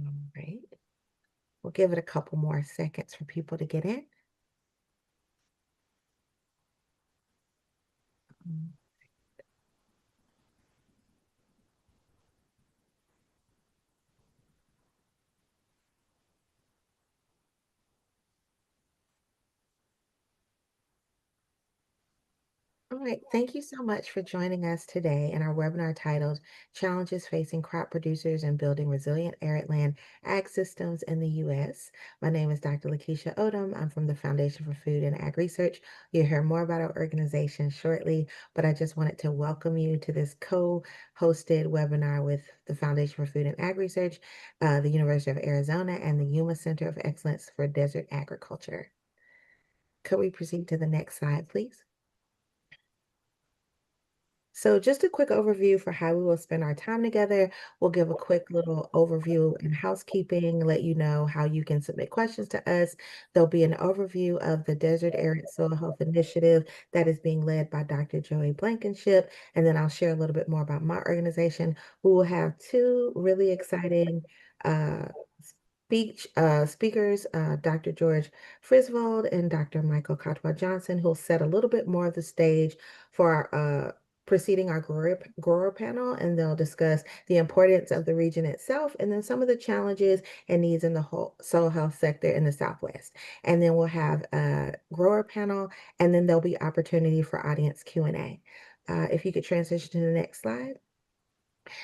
All right. We'll give it a couple more seconds for people to get in. Mm. All right, thank you so much for joining us today in our webinar titled Challenges Facing Crop Producers and Building Resilient Arid Land Ag Systems in the U.S. My name is Dr. Lakeisha Odom. I'm from the Foundation for Food and Ag Research. You'll hear more about our organization shortly, but I just wanted to welcome you to this co-hosted webinar with the Foundation for Food and Ag Research, the University of Arizona, and the Yuma Center of Excellence for Desert Agriculture. Could we proceed to the next slide, please? So just a quick overview for how we will spend our time together. We'll give a quick little overview and housekeeping, let you know how you can submit questions to us. There'll be an overview of the Desert Arid Soil Health Initiative that is being led by Dr. Joey Blankenship. And then I'll share a little bit more about my organization. We will have two really exciting uh, speakers, Dr. George Frisvold and Dr. Michael Cotwell Johnson, who'll set a little bit more of the stage for our preceding our grower panel, and they'll discuss the importance of the region itself and then some of the challenges and needs in the whole soil health sector in the Southwest. And then we'll have a grower panel, and then there'll be opportunity for audience Q&A. If you could transition to the next slide.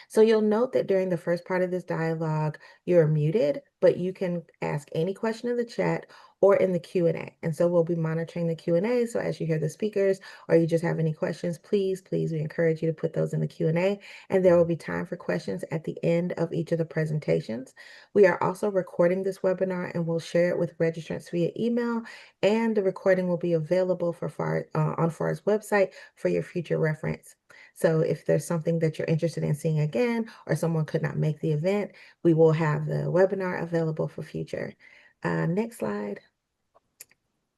So you'll note that during the first part of this dialogue, you're muted, but you can ask any question in the chat or in the Q&A. And so we'll be monitoring the Q&A. So as you hear the speakers or you just have any questions, please, we encourage you to put those in the Q&A. And there will be time for questions at the end of each of the presentations. We are also recording this webinar and we'll share it with registrants via email. And the recording will be available on FAR's website for your future reference. So if there's something that you're interested in seeing again, or someone could not make the event, we will have the webinar available for future. Next slide.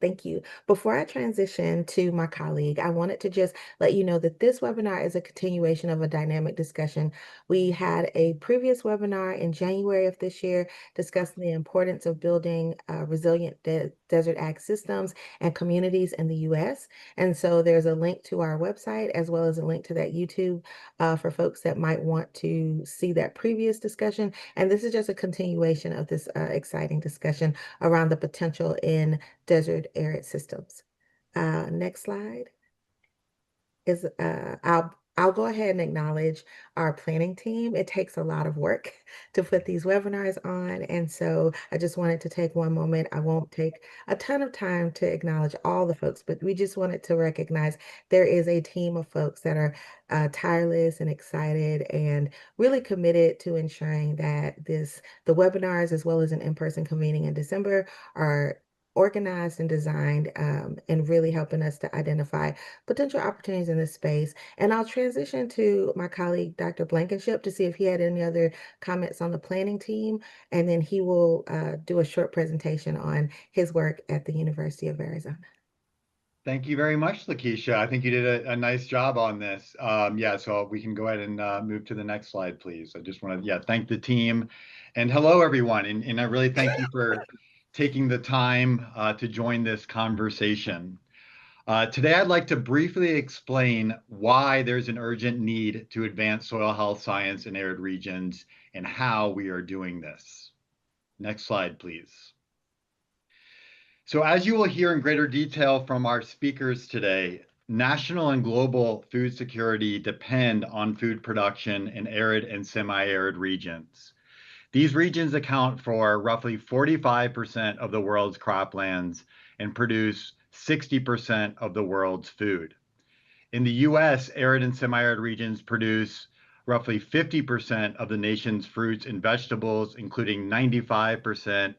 Thank you. Before I transition to my colleague, I wanted to just let you know that this webinar is a continuation of a dynamic discussion. We had a previous webinar in January of this year discussing the importance of building resilient desert ag systems and communities in the U.S. And so there's a link to our website as well as a link to that YouTube for folks that might want to see that previous discussion. And this is just a continuation of this exciting discussion around the potential in desert arid systems. Next slide is I'll go ahead and acknowledge our planning team. It takes a lot of work to put these webinars on. And so I just wanted to take one moment. I won't take a ton of time to acknowledge all the folks, but we just wanted to recognize there is a team of folks that are tireless and excited and really committed to ensuring that the webinars as well as an in-person convening in December are organized and designed and really helping us to identify potential opportunities in this space. And I'll transition to my colleague, Dr. Blankenship, to see if he had any other comments on the planning team. And then he will do a short presentation on his work at the University of Arizona. Thank you very much, Lakeisha. I think you did a nice job on this. Yeah, so we can go ahead and move to the next slide, please. I just want to, thank the team. And hello, everyone. And I really thank you for taking the time to join this conversation. Today, I'd like to briefly explain why there's an urgent need to advance soil health science in arid regions and how we are doing this. Next slide, please. So as you will hear in greater detail from our speakers today, national and global food security depend on food production in arid and semi-arid regions. These regions account for roughly 45% of the world's croplands and produce 60% of the world's food. In the US, arid and semi-arid regions produce roughly 50% of the nation's fruits and vegetables, including 95%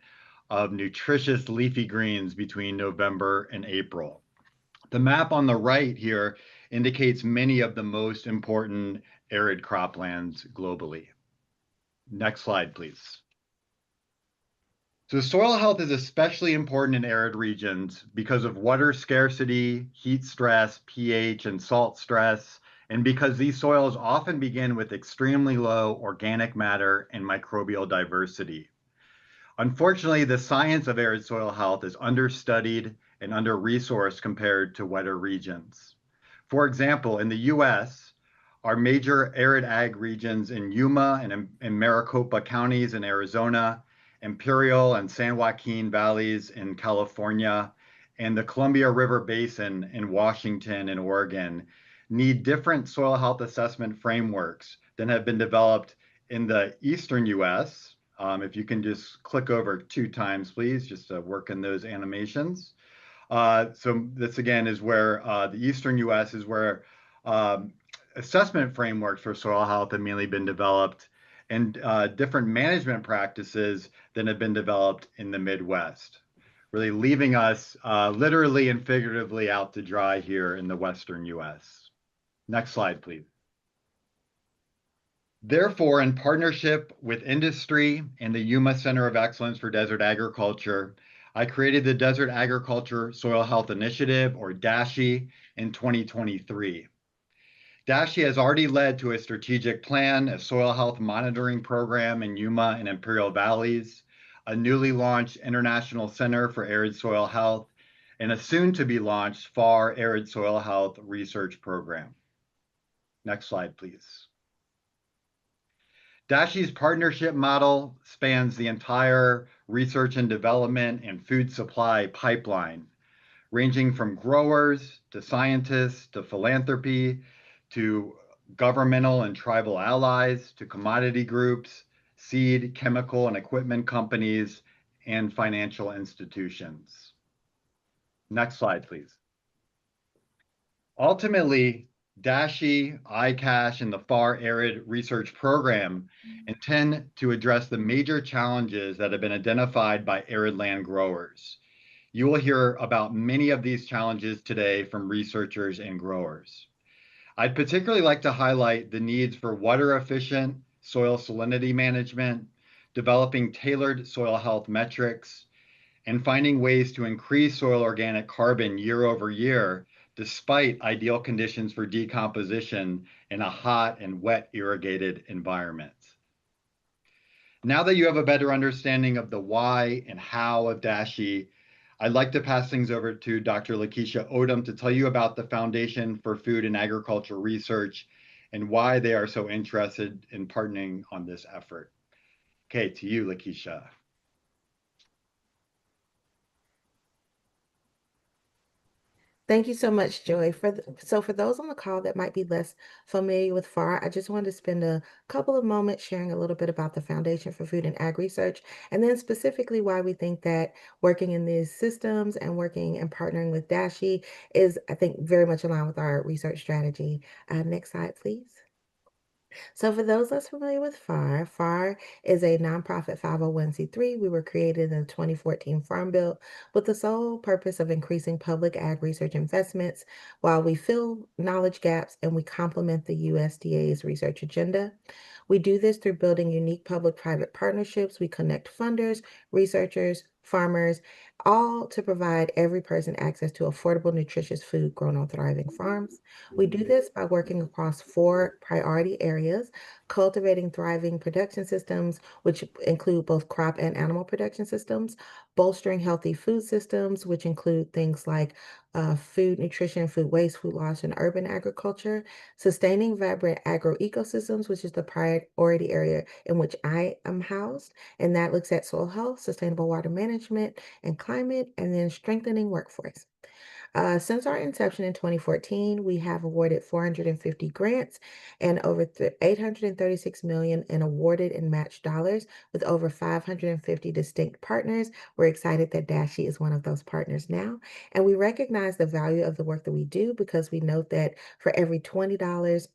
of nutritious leafy greens between November and April. The map on the right here indicates many of the most important arid croplands globally. Next slide, please. So soil health is especially important in arid regions because of water scarcity, heat stress, pH and salt stress, and because these soils often begin with extremely low organic matter and microbial diversity. Unfortunately, the science of arid soil health is understudied and under-resourced compared to wetter regions. For example, in the US, our major arid ag regions in Yuma and Maricopa counties in Arizona, Imperial and San Joaquin valleys in California, and the Columbia River Basin in Washington and Oregon need different soil health assessment frameworks than have been developed in the eastern US. If you can just click over 2 times, please, just to work in those animations. So this again is where the eastern US is where assessment frameworks for soil health have mainly been developed, and different management practices than have been developed in the Midwest, really leaving us literally and figuratively out to dry here in the Western US. Next slide, please. Therefore, in partnership with industry and the Yuma Center of Excellence for Desert Agriculture, I created the Desert Agriculture Soil Health Initiative, or DASHI, in 2023. DASHI has already led to a strategic plan, a soil health monitoring program in Yuma and Imperial Valleys, a newly launched International Center for Arid Soil Health, and a soon-to-be launched FAR Arid Soil Health Research Program. Next slide, please. DASHI's partnership model spans the entire research and development and food supply pipeline, ranging from growers to scientists to philanthropy to governmental and tribal allies to commodity groups, seed, chemical, and equipment companies, and financial institutions. Next slide, please. Ultimately, DASHI, iCache, and the FAR Arid Research Program intend to address the major challenges that have been identified by arid land growers. You will hear about many of these challenges today from researchers and growers. I'd particularly like to highlight the needs for water-efficient soil salinity management, developing tailored soil health metrics, and finding ways to increase soil organic carbon year over year, despite ideal conditions for decomposition in a hot and wet irrigated environment. Now that you have a better understanding of the why and how of DASHI, I'd like to pass things over to Dr. Lakeisha Odom to tell you about the Foundation for Food and Agriculture Research and why they are so interested in partnering on this effort. Okay, to you, Lakeisha. Thank you so much, Joy. So for those on the call that might be less familiar with FAR, I just wanted to spend a couple of moments sharing a little bit about the Foundation for Food and Ag Research, and then specifically why we think that working in these systems and working and partnering with DASHI is, I think, very much aligned with our research strategy. Next slide, please. So for those less familiar with FAR, FAR is a nonprofit 501c3. We were created in the 2014 Farm Bill with the sole purpose of increasing public ag research investments while we fill knowledge gaps and we complement the USDA's research agenda. We do this through building unique public-private partnerships. We connect funders, researchers, farmers, all to provide every person access to affordable, nutritious food grown on thriving farms. We do this by working across 4 priority areas: cultivating thriving production systems, which include both crop and animal production systems, bolstering healthy food systems, which include things like food nutrition, food waste, food loss, and urban agriculture, sustaining vibrant agroecosystems, which is the priority area in which I am housed, and that looks at soil health, sustainable water management, and climate, and then strengthening workforce. Since our inception in 2014, we have awarded 450 grants and over 836 million in awarded and matched dollars with over 550 distinct partners. We're excited that DASHI is one of those partners now. And we recognize the value of the work that we do because we note that for every $20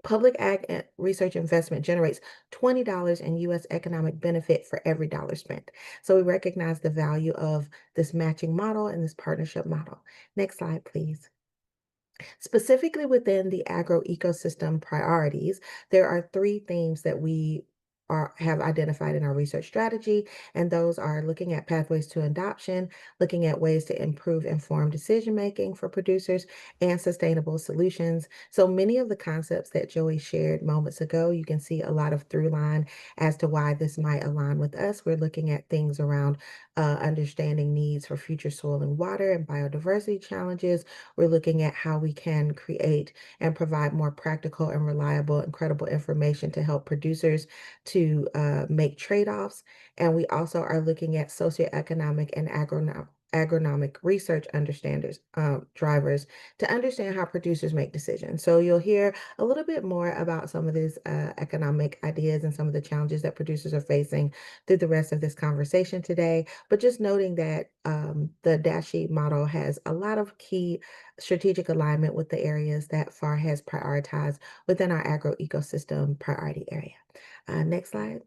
public ag research investment generates $20 in U.S. economic benefit for every dollar spent. So we recognize the value of this matching model and this partnership model. Next slide, please. Specifically within the agroecosystem priorities, there are 3 themes that we have identified in our research strategy, and those are looking at pathways to adoption, looking at ways to improve informed decision making for producers, and sustainable solutions. So many of the concepts that Joey shared moments ago, you can see a lot of through line as to why this might align with us. We're looking at things around understanding needs for future soil and water and biodiversity challenges. We're looking at how we can create and provide more practical and reliable and credible information to help producers to make trade-offs. And we also are looking at socioeconomic and agronomic research understanders, drivers to understand how producers make decisions. So you'll hear a little bit more about some of these economic ideas and some of the challenges that producers are facing through the rest of this conversation today. But just noting that the dash sheet model has a lot of key strategic alignment with the areas that FAR has prioritized within our agro ecosystem priority area. Next slide.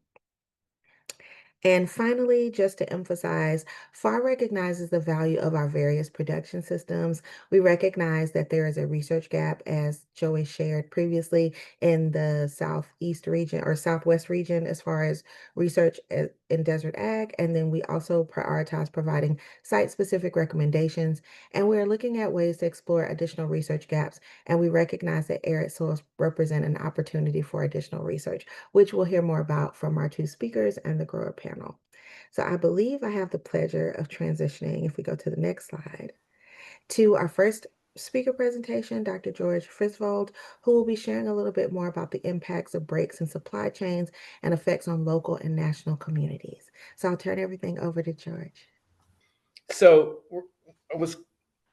And finally, just to emphasize, FAR recognizes the value of our various production systems. We recognize that there is a research gap, as Joey shared previously, in the Southeast region or Southwest region as far as research in desert ag. And then we also prioritize providing site-specific recommendations. And we're looking at ways to explore additional research gaps. And we recognize that arid soils represent an opportunity for additional research, which we'll hear more about from our two speakers and the grower panel. So I believe I have the pleasure of transitioning, if we go to the next slide, to our first speaker presentation, Dr. George Frisvold, who will be sharing a little bit more about the impacts of breaks in supply chains and effects on local and national communities. So I'll turn everything over to George. So I was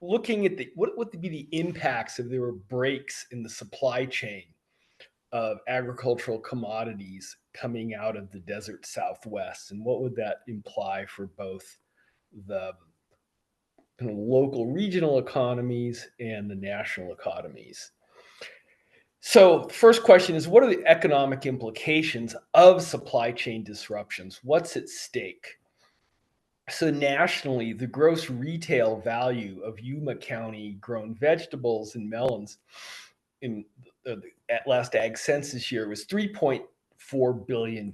looking at what would be the impacts if there were breaks in the supply chain of agricultural commodities coming out of the desert Southwest, and what would that imply for both the kind of local regional economies and the national economies? So, the first question is, what are the economic implications of supply chain disruptions? What's at stake? So nationally, the gross retail value of Yuma County grown vegetables and melons in at last ag census year was $3.4 billion.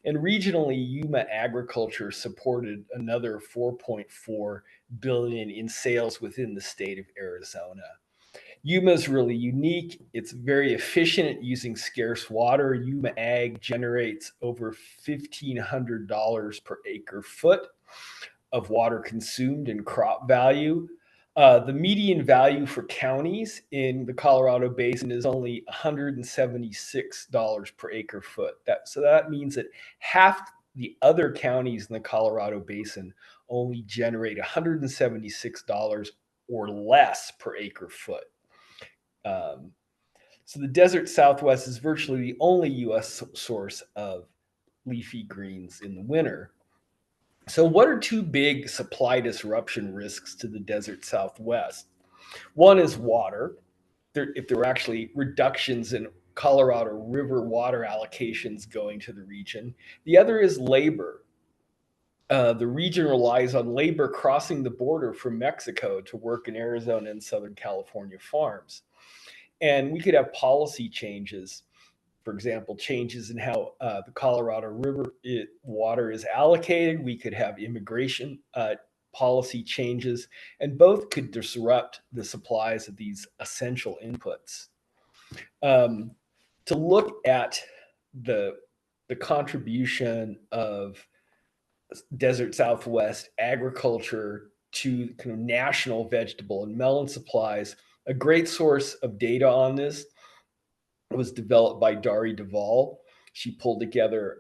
And regionally, Yuma agriculture supported another 4.4 billion in sales within the state of Arizona. Yuma is really unique. It's very efficient at using scarce water. Yuma Ag generates over $1,500 per acre foot of water consumed in crop value. The median value for counties in the Colorado Basin is only $176 per acre foot. So that means that half the other counties in the Colorado Basin only generate $176 or less per acre foot. So the desert Southwest is virtually the only U.S. source of leafy greens in the winter. So what are two big supply disruption risks to the desert Southwest? One is water. If there were actually reductions in Colorado River water allocations going to the region. The other is labor. The region relies on labor crossing the border from Mexico to work in Arizona and Southern California farms. And we could have policy changes, for example, changes in how the Colorado River water is allocated. We could have immigration policy changes, and both could disrupt the supplies of these essential inputs. To look at the contribution of desert Southwest agriculture to kind of national vegetable and melon supplies, a great source of data on this was developed by Dari Duvall. She pulled together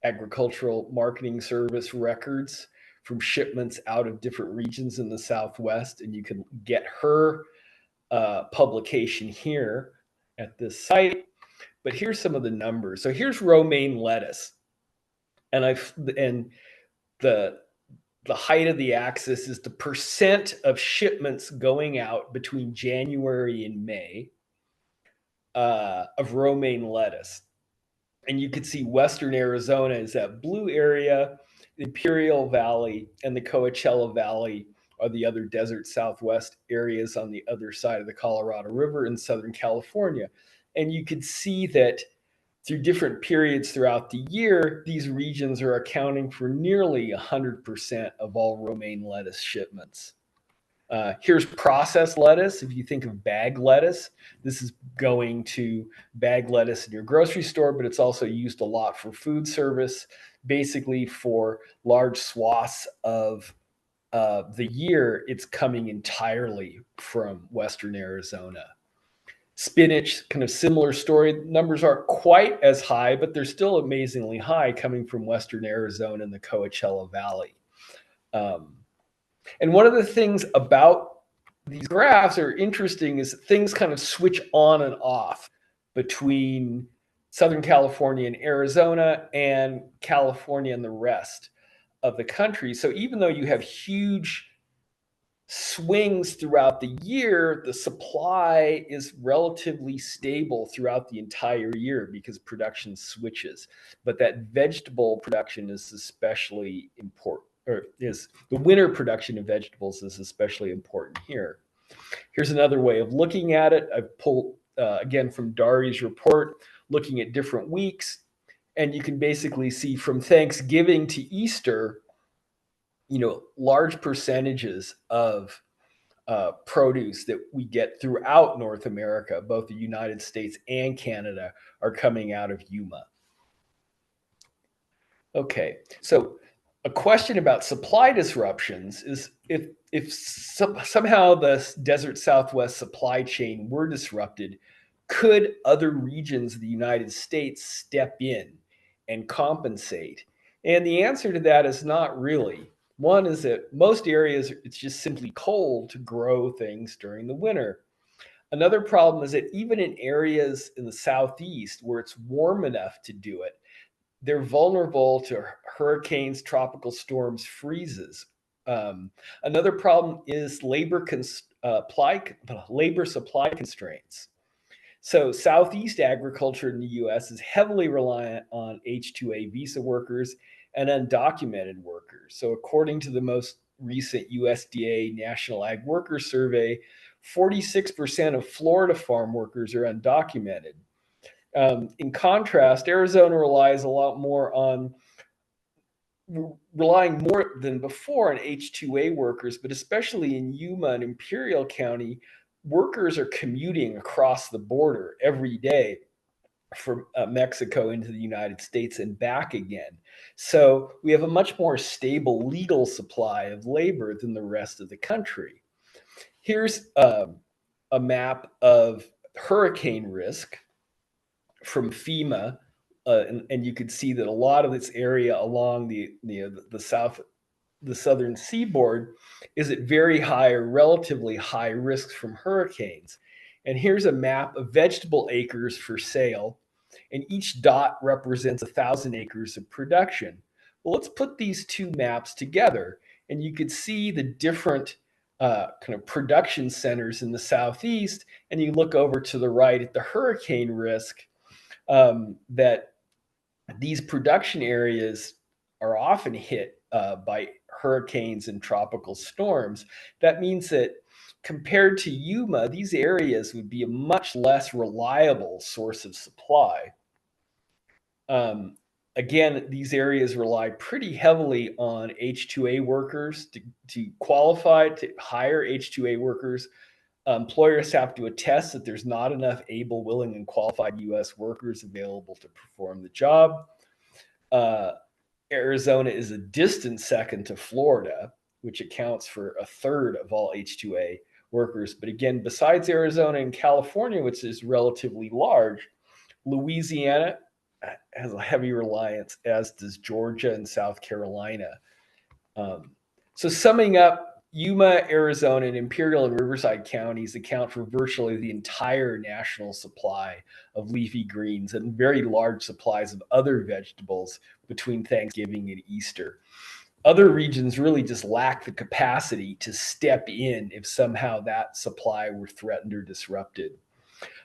agricultural marketing service records from shipments out of different regions in the Southwest, and you can get her publication here at this site. But here's some of the numbers. So here's romaine lettuce, and the height of the axis is the percent of shipments going out between January and May of romaine lettuce. And you can see Western Arizona is that blue area, the Imperial Valley and the Coachella Valley are the other desert Southwest areas on the other side of the Colorado River in Southern California. And you could see that through different periods throughout the year, these regions are accounting for nearly 100% of all romaine lettuce shipments. Here's processed lettuce. If you think of bag lettuce, this is going to bag lettuce in your grocery store, but it's also used a lot for food service, basically for large swaths of the year. It's coming entirely from Western Arizona. Spinach, kind of similar story. Numbers aren't quite as high, but they're still amazingly high coming from Western Arizona and the Coachella Valley. And one of the things about these graphs are interesting is that things kind of switch on and off between Southern California and Arizona and California and the rest of the country. So even though you have huge swings throughout the year, the supply is relatively stable throughout the entire year because production switches. But that vegetable production is especially important, or is the winter production of vegetables is especially important here. Here's another way of looking at it. I've pulled again from Dari's report, looking at different weeks, and you can basically see from Thanksgiving to Easter, large percentages of produce that we get throughout North America, both the United States and Canada, are coming out of Yuma. Okay, so a question about supply disruptions is if somehow the desert Southwest supply chain were disrupted, could other regions of the United States step in and compensate? And the answer to that is not really. One is that most areas, it's just simply cold to grow things during the winter. Another problem is that even in areas in the Southeast where it's warm enough to do it, they're vulnerable to hurricanes, tropical storms, freezes. Another problem is labor supply constraints. So Southeast agriculture in the US is heavily reliant on H-2A visa workers and undocumented workers. So according to the most recent USDA National Ag Worker Survey, 46% of Florida farm workers are undocumented. In contrast, Arizona relies a lot more on relying more than before on H-2A workers, but especially in Yuma and Imperial County, workers are commuting across the border every day from Mexico into the United States and back again. So we have a much more stable legal supply of labor than the rest of the country. Here's a map of hurricane risk from FEMA, and you could see that a lot of this area along the southern seaboard is at very high or relatively high risks from hurricanes. And here's a map of vegetable acres for sale, and each dot represents 1,000 acres of production. Well, let's put these two maps together, and you could see the different kind of production centers in the Southeast, and you look over to the right at the hurricane risk, that these production areas are often hit by hurricanes and tropical storms. That means that compared to Yuma, these areas would be a much less reliable source of supply. Again, these areas rely pretty heavily on H-2A workers to qualify to hire H-2A workers. Employers have to attest that there's not enough able, willing, and qualified U.S. workers available to perform the job. Arizona is a distant second to Florida, which accounts for 1/3 of all H-2A workers. But again, besides Arizona and California, which is relatively large, Louisiana has a heavy reliance, as does Georgia and South Carolina. So summing up, Yuma, Arizona, and Imperial and Riverside counties account for virtually the entire national supply of leafy greens and very large supplies of other vegetables between Thanksgiving and Easter. Other regions really just lack the capacity to step in if somehow that supply were threatened or disrupted.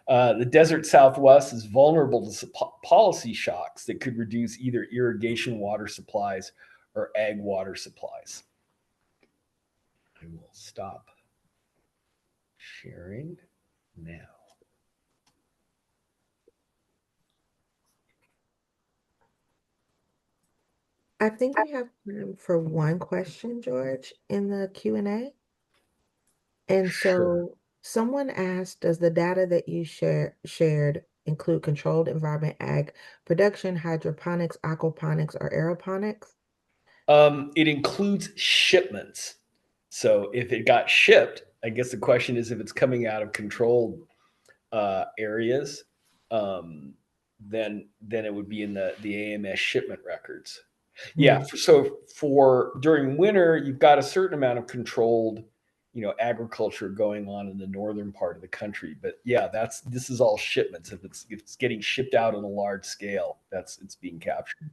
The desert Southwest is vulnerable to policy shocks that could reduce either irrigation water supplies or ag water supplies. I will stop sharing now. I think we have time for one question, George, in the Q&A. And Sure. so someone asked, does the data that you shared include controlled environment ag production, hydroponics, aquaponics, or aeroponics? It includes shipments. So if it got shipped, I guess the question is if it's coming out of controlled areas, then it would be in the AMS shipment records. Yeah. So for during winter, you've got a certain amount of controlled, agriculture going on in the northern part of the country. But yeah, this is all shipments. If it's getting shipped out on a large scale, it's being captured.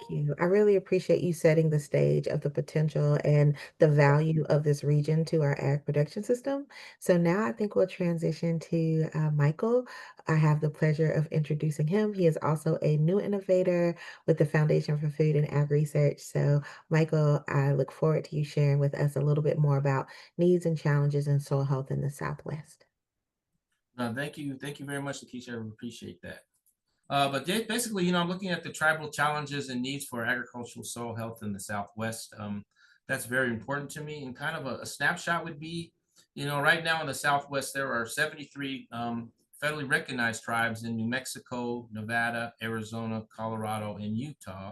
You. I really appreciate you setting the stage of the potential and the value of this region to our ag production system. So now I think we'll transition to Michael. I have the pleasure of introducing him. He is also a new innovator with the Foundation for Food and Ag Research. So Michael, I look forward to you sharing with us a little bit more about needs and challenges in soil health in the Southwest. Thank you. Thank you very much, Lakeisha. I appreciate that. But basically, I'm looking at the tribal challenges and needs for agricultural soil health in the Southwest. That's very important to me. And kind of a snapshot would be, right now in the Southwest, there are 73 federally recognized tribes in New Mexico, Nevada, Arizona, Colorado, and Utah.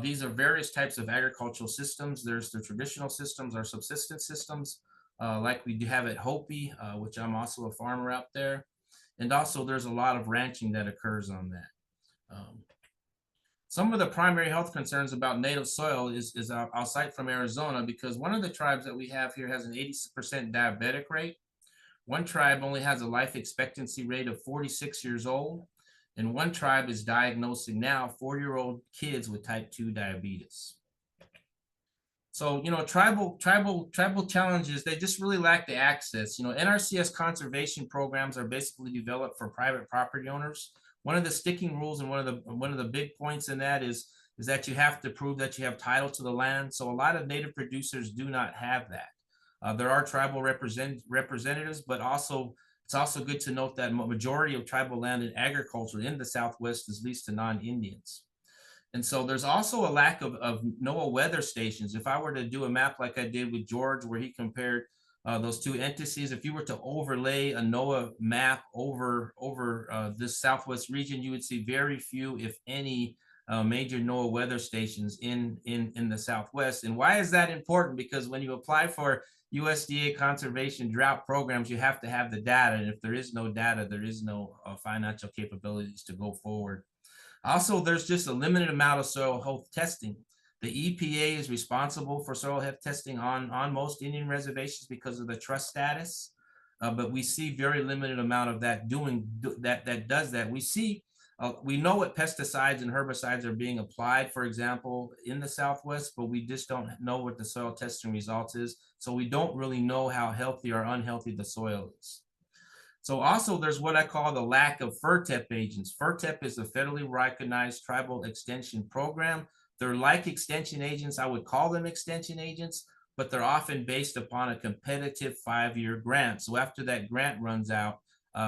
These are various types of agricultural systems. There's the traditional systems, our subsistence systems, like we do have at Hopi, which I'm also a farmer out there. And also there's a lot of ranching that occurs on that. Some of the primary health concerns about native soil is I'll cite from Arizona, because one of the tribes that we have here has an 80% diabetic rate. One tribe only has a life expectancy rate of 46 years old. And one tribe is diagnosing now 4-year-old kids with type 2 diabetes. So, tribal challenges, they just really lack the access. NRCS conservation programs are basically developed for private property owners. One of the sticking rules and one of the big points in that is that you have to prove that you have title to the land. So a lot of native producers do not have that. There are tribal representatives, but it's also good to note that majority of tribal land in agriculture in the Southwest is leased to non-Indians. And so there's also a lack of NOAA weather stations. If I were to do a map like I did with George, where he compared those two entities, if you were to overlay a NOAA map over this Southwest region, you would see very few, if any, major NOAA weather stations in the Southwest. And why is that important? Because when you apply for USDA conservation drought programs, you have to have the data. And if there is no data, there is no financial capabilities to go forward. Also, there's just a limited amount of soil health testing. The EPA is responsible for soil health testing on most Indian reservations because of the trust status, but we see very limited amount of that does that. We know what pesticides and herbicides are being applied, for example, in the Southwest, but we just don't know what the soil testing results is. So we don't really know how healthy or unhealthy the soil is. So also there's what I call the lack of FERTEP agents. FERTEP is a federally recognized tribal extension program. They're like extension agents. I would call them extension agents, but they're often based upon a competitive 5-year grant. So after that grant runs out,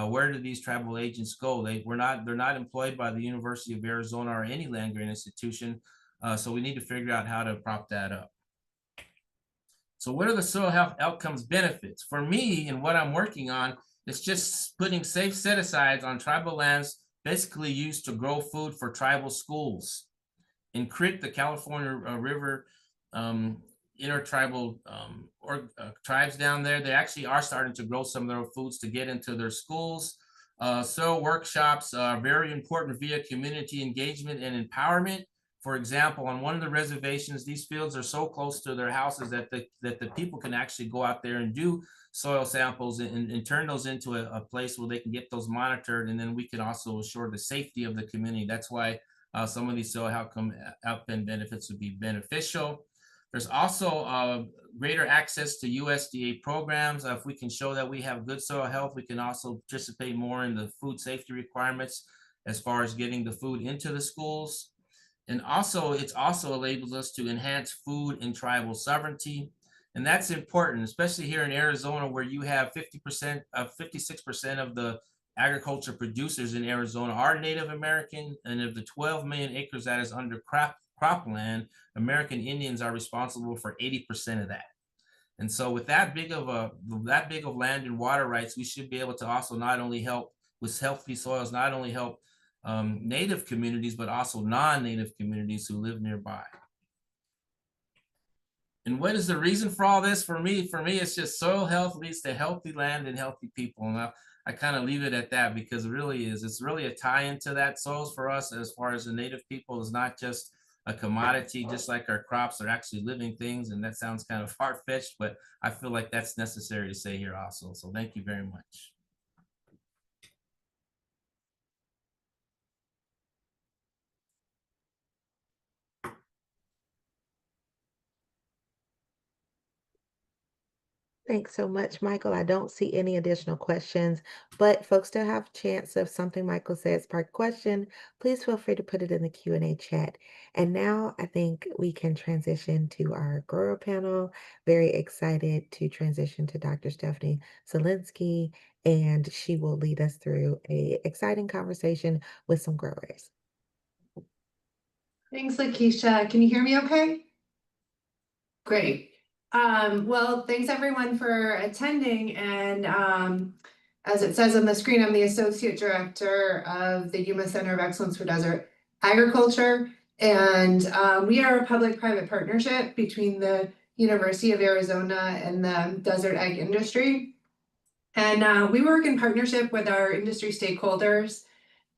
where do these tribal agents go? They're not employed by the University of Arizona or any land grant institution. So we need to figure out how to prop that up. So what are the soil health outcomes benefits? For me, and what I'm working on, it's just putting safe set-asides on tribal lands, basically used to grow food for tribal schools. In CRIT, the California River intertribal tribes down there, they actually are starting to grow some of their foods to get into their schools. Soil workshops are very important via community engagement and empowerment. For example, on one of the reservations, these fields are so close to their houses that the people can actually go out there and do soil samples and turn those into a place where they can get those monitored, and then we can also assure the safety of the community. That's why some of these soil outcome benefits would be beneficial. There's also greater access to USDA programs. If we can show that we have good soil health, we can also participate more in the food safety requirements as far as getting the food into the schools. And also, it also enables us to enhance food and tribal sovereignty. And that's important, especially here in Arizona, where you have 56% of the agriculture producers in Arizona are Native American, and of the 12 million acres that is under cropland, American Indians are responsible for 80% of that. And so with that big of land and water rights, we should be able to also not only help with healthy soils, not only help Native communities, but also non-Native communities who live nearby. And what is the reason for all this? For me, it's just soil health leads to healthy land and healthy people. And I kind of leave it at that, because it's really a tie into that. Soils for us, as far as the Native people, is not just a commodity, just like our crops are actually living things. And that sounds kind of far-fetched, but I feel like that's necessary to say here also. So thank you very much. Thanks so much, Michael. I don't see any additional questions, but folks still have a chance. If something Michael says sparked question, please feel free to put it in the Q&A chat. And now I think we can transition to our grower panel. Very excited to transition to Dr. Stephanie Zelinsky, and she will lead us through an exciting conversation with some growers. Thanks, Lakeisha. Can you hear me okay? Great. Well, thanks everyone for attending. And as it says on the screen, I'm the Associate Director of the Yuma Center of Excellence for Desert Agriculture. And we are a public-private partnership between the University of Arizona and the desert ag industry. And we work in partnership with our industry stakeholders.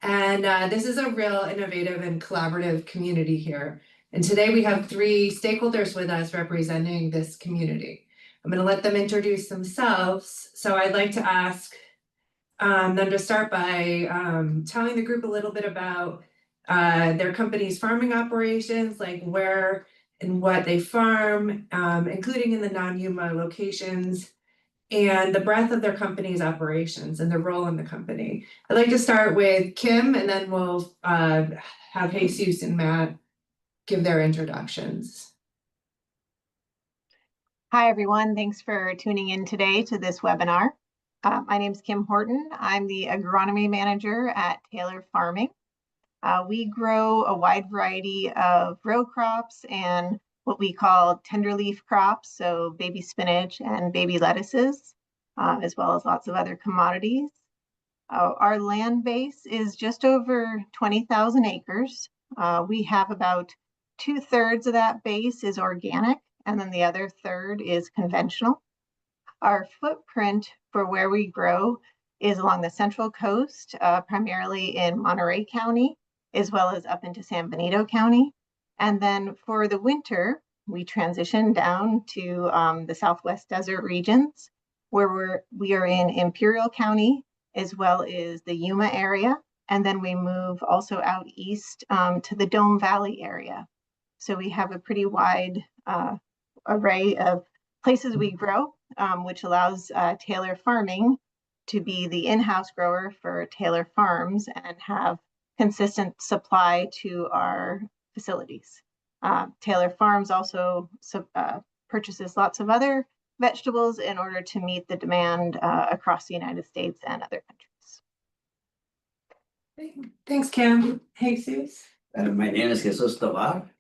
And this is a real innovative and collaborative community here. And today we have 3 stakeholders with us representing this community. I'm going to let them introduce themselves. So I'd like to ask them to start by telling the group a little bit about their company's farming operations, like where and what they farm, including in the non-Yuma locations, and the breadth of their company's operations and their role in the company. I'd like to start with Kim, and then we'll have Jesus and Matt give their introductions. Hi, everyone. Thanks for tuning in today to this webinar. My name is Kim Horton. I'm the agronomy manager at Taylor Farming. We grow a wide variety of row crops and what we call tender leaf crops, so baby spinach and baby lettuces, as well as lots of other commodities. Our land base is just over 20,000 acres. We have about 2/3 of that base is organic, and then the other third is conventional. Our footprint for where we grow is along the Central Coast, primarily in Monterey County, as well as up into San Benito County. And then for the winter, we transition down to the Southwest desert regions, where we are in Imperial County, as well as the Yuma area. And then we move also out east to the Dome Valley area. So we have a pretty wide array of places we grow, which allows Taylor Farming to be the in-house grower for Taylor Farms and have consistent supply to our facilities. Taylor Farms also purchases lots of other vegetables in order to meet the demand across the United States and other countries. Thanks, Kim. Jesus. My name is Jesus Tovar,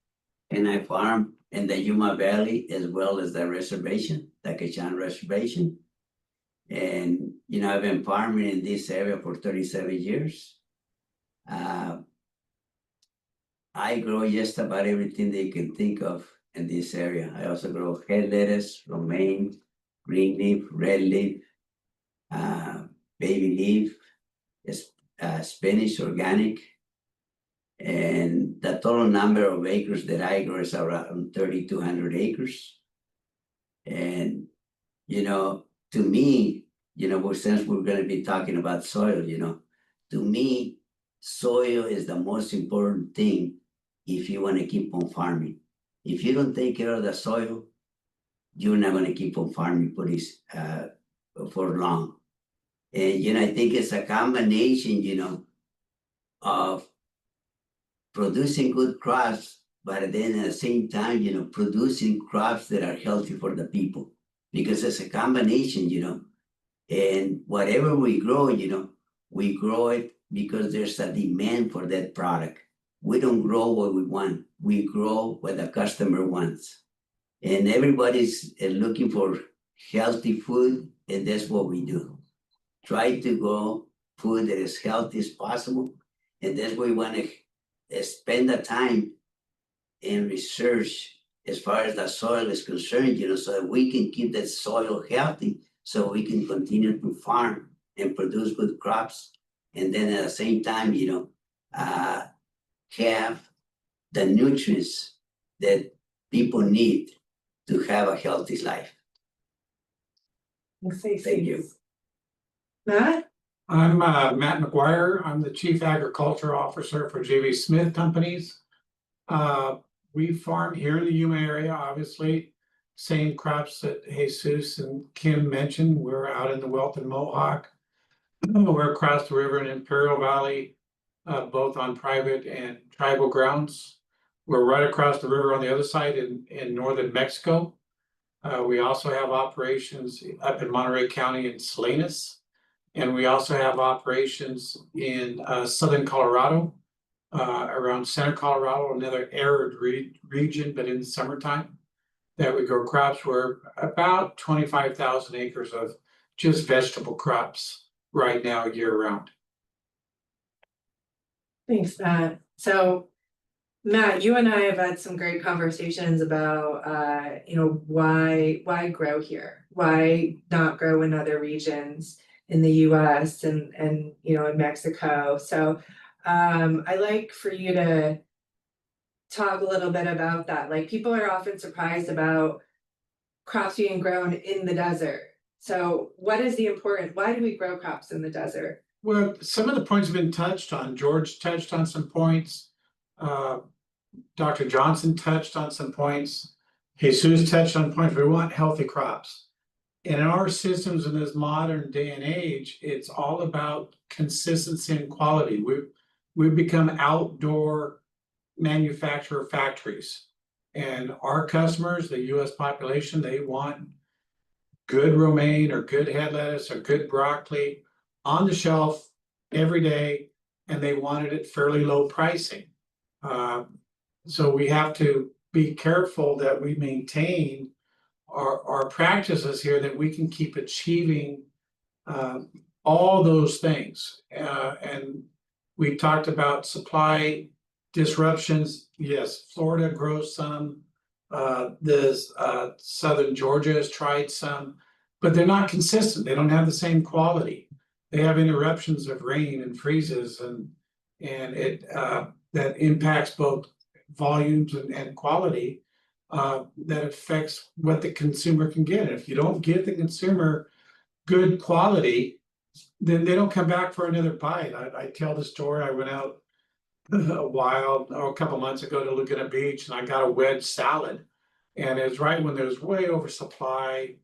and I farm in the Yuma Valley as well as the reservation, the Quechan Reservation. And, I've been farming in this area for 37 years. I grow just about everything that you can think of in this area. I also grow head lettuce, romaine, green leaf, red leaf, baby leaf, spinach, organic. And the total number of acres that I grow is around 3,200 acres. And, to me, since we're going to be talking about soil, to me, soil is the most important thing if you want to keep on farming. If you don't take care of the soil, you're not going to keep on farming for long. And, I think it's a combination, of producing good crops, but then at the same time, producing crops that are healthy for the people, because it's a combination, and whatever we grow, We grow it because there's a demand for that product. We don't grow what we want. We grow what the customer wants. And everybody's looking for healthy food, and that's what we do. Try to grow food that is healthy as possible, and that's why we want to spend the time in research as far as the soil is concerned, so that we can keep that soil healthy, so we can continue to farm and produce good crops, and then at the same time, have the nutrients that people need to have a healthy life. Thank you. Matt? I'm Matt McGuire. I'm the Chief Agriculture Officer for JV Smith Companies. We farm here in the Yuma area, obviously. Same crops that Jesus and Kim mentioned. We're out in the Wealth and Mohawk. We're across the river in Imperial Valley, both on private and tribal grounds. We're right across the river on the other side in northern Mexico. We also have operations up in Monterey County in Salinas. And we also have operations in southern Colorado, around Center Colorado, another arid region, but in the summertime that we grow crops. We're about 25,000 acres of just vegetable crops right now, year round. Thanks, Matt. So, Matt, you and I have had some great conversations about, why grow here? Why not grow in other regions in the US and in Mexico? So, I'd like for you to talk a little bit about that. Like, people are often surprised about crops being grown in the desert. So what is why do we grow crops in the desert? Well, some of the points have been touched on. George touched on some points. Dr. Johnson touched on some points. Jesus touched on points. We want healthy crops. And in our systems in this modern day and age, it's all about consistency and quality. We've become outdoor manufacturer factories. And our customers, the US population, they want good romaine or good head lettuce or good broccoli on the shelf every day, and they wanted it fairly low pricing. So we have to be careful that we maintain our practices here, that we can keep achieving all those things. And we talked about supply disruptions. Yes, Florida grows some. Southern Georgia has tried some, but they're not consistent. They don't have the same quality. They have interruptions of rain and freezes, and it that impacts both volumes and quality. That affects what the consumer can get. If you don't give the consumer good quality, then they don't come back for another bite. I tell the story. I went out a couple months ago to Laguna Beach, and I got a wedge salad, and it was right when there was way oversupply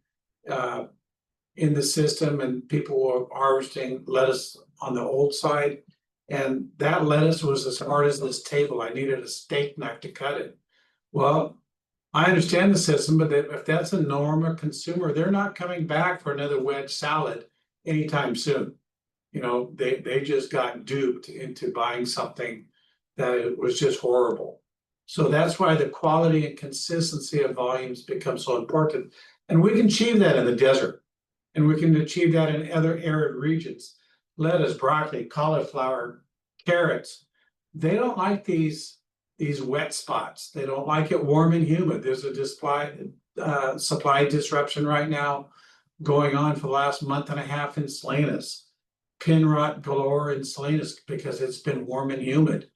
in the system, and people were harvesting lettuce on the old side, and that lettuce was as hard as this table. I needed a steak knife to cut it. Well, I understand the system, but if that's a normal consumer, they're not coming back for another wedge salad anytime soon. They just got duped into buying something that it was just horrible. So that's why the quality and consistency of volumes become so important. And we can achieve that in the desert, and we can achieve that in other arid regions. Lettuce, broccoli, cauliflower, carrots, they don't like these wet spots. They don't like it warm and humid. There's a supply disruption right now going on for the last month and a half in Salinas. Pin rot galore in Salinas because it's been warm and humid.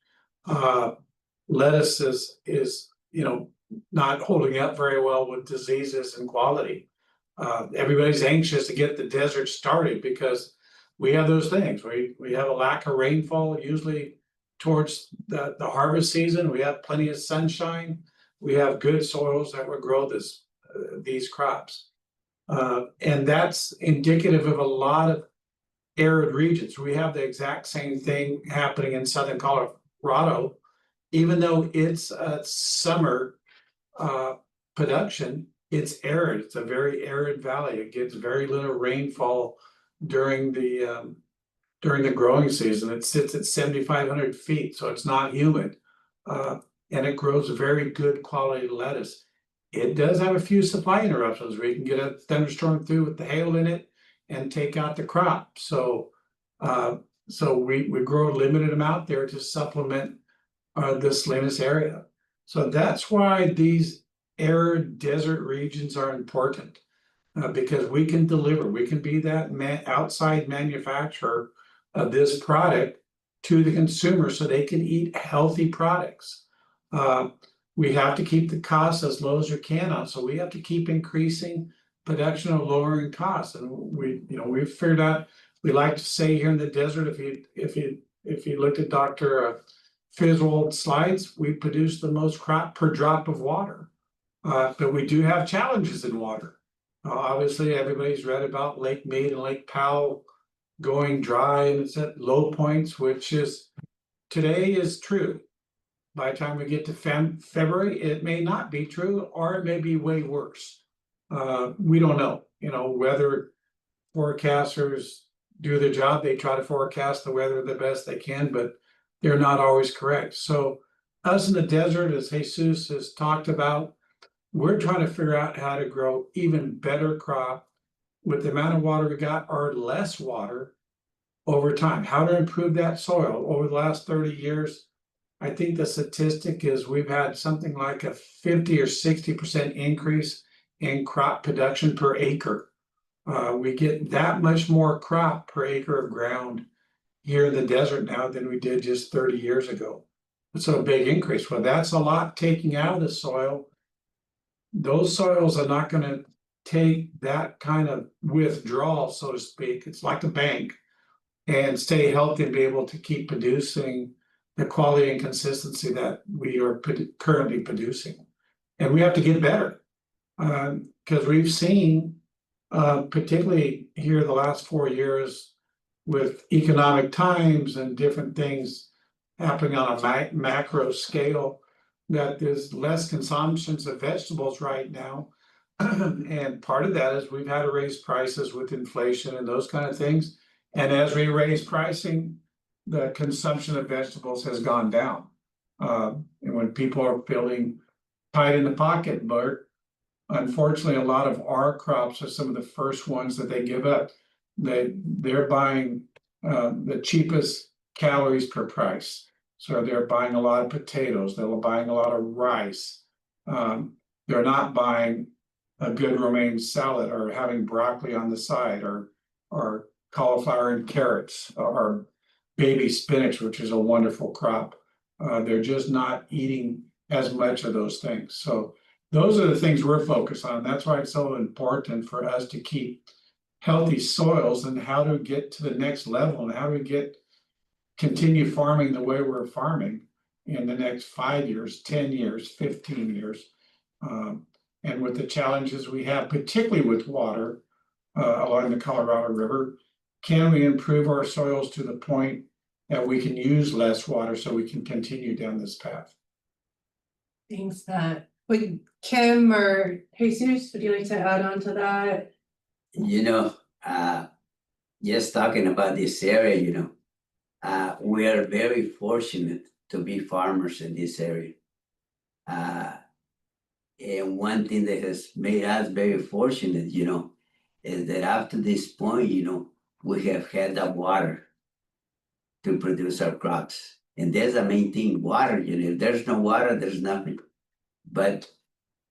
Lettuce is not holding up very well with diseases and quality. Everybody's anxious to get the desert started because we have those things. We have a lack of rainfall usually towards the harvest season. We have plenty of sunshine. We have good soils that will grow these crops. And that's indicative of a lot of arid regions. We have the exact same thing happening in southern Colorado. Even though it's a summer production, it's arid. It's a very arid valley. It gets very little rainfall during the during the growing season. It sits at 7,500 feet, so it's not humid. And it grows very good quality lettuce. It does have a few supply interruptions where you can get a thunderstorm through with the hail in it and take out the crop. So we grow a limited amount there to supplement the Salinas area. So that's why these arid desert regions are important, because we can deliver, we can be that outside manufacturer of this product to the consumer so they can eat healthy products. We have to keep the costs as low as you can on, so we have to keep increasing production of lowering costs. And we've figured out, we like to say here in the desert, if you looked at Dr. Fiswald's slides, we produce the most crop per drop of water. But we do have challenges in water. Obviously, everybody's read about Lake Mead and Lake Powell going dry, and it's at low points, which is today is true. By the time we get to February, it may not be true, or it may be way worse. We don't know. Weather forecasters do their job. They try to forecast the weather the best they can, but they're not always correct. So us in the desert, as Jesus has talked about, we're trying to figure out how to grow even better crop with the amount of water we got or less water over time. How to improve that soil over the last 30 years. I think the statistic is we've had something like a 50 or 60% increase in crop production per acre. We get that much more crop per acre of ground here in the desert now than we did just 30 years ago. So a big increase. Well, that's a lot taking out of the soil. Those soils are not going to take that kind of withdrawal, so to speak. It's like a bank, and stay healthy and be able to keep producing the quality and consistency that we are currently producing. And we have to get better, because we've seen, particularly here the last 4 years, with economic times and different things happening on a macro scale, that there's less consumptions of vegetables right now. And part of that is we've had to raise prices with inflation and those kind of things. And as we raise pricing, the consumption of vegetables has gone down. And when people are feeling tight in the pocketbook, unfortunately, a lot of our crops are some of the first ones that they give up. They're buying the cheapest calories per price. So they're buying a lot of potatoes, they're buying a lot of rice. They're not buying a good romaine salad or having broccoli on the side, or cauliflower and carrots, or baby spinach, which is a wonderful crop. They're just not eating as much of those things. So those are the things we're focused on. That's why it's so important for us to keep healthy soils, and how to get to the next level, and how to continue farming the way we're farming in the next 5 years, 10 years, 15 years. And with the challenges we have, particularly with water along the Colorado River, can we improve our soils to the point that we can use less water so we can continue down this path? Thanks, that. Would Kim or Jesus, would you like to add on to that? Just talking about this area, we are very fortunate to be farmers in this area. And one thing that has made us very fortunate, is that up to this point, we have had the water to produce our crops. And that's the main thing, water. If there's no water, there's nothing. But,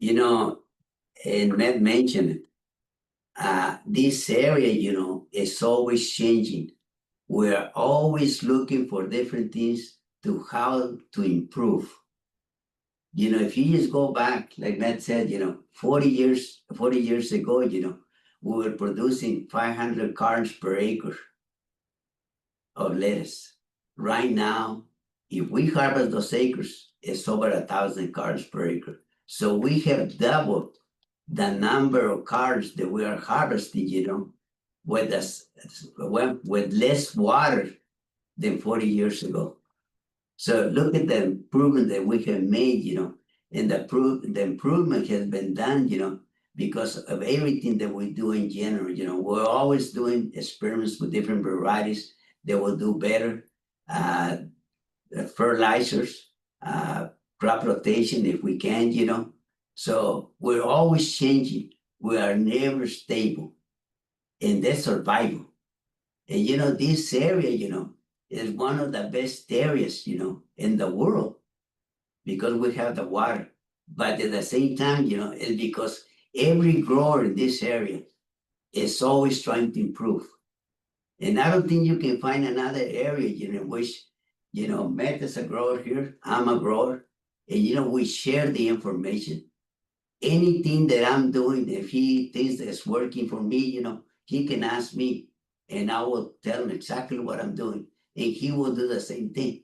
and Matt mentioned it, this area, is always changing. We're always looking for different things to how to improve. If you just go back, like Matt said, 40 years ago, we were producing 500 cards per acre of lettuce. Right now, if we harvest those acres, it's over 1,000 cards per acre. So we have doubled the number of cards that we are harvesting, with less water than 40 years ago. So look at the improvement that we have made, and the improvement has been done, because of everything that we do in general. We're always doing experiments with different varieties they will do better. The fertilizers, crop rotation if we can, you know. So we're always changing. We are never stable. And that's survival. And you know, this area, you know, is one of the best areas, you know, in the world because we have the water. But at the same time, you know, it's because every grower in this area is always trying to improve. And I don't think you can find another area, you know, in which, you know, Matt is a grower here, I'm a grower, and you know, we share the information. Anything that I'm doing, if he thinks that's working for me, you know, he can ask me and I will tell him exactly what I'm doing. And he will do the same thing.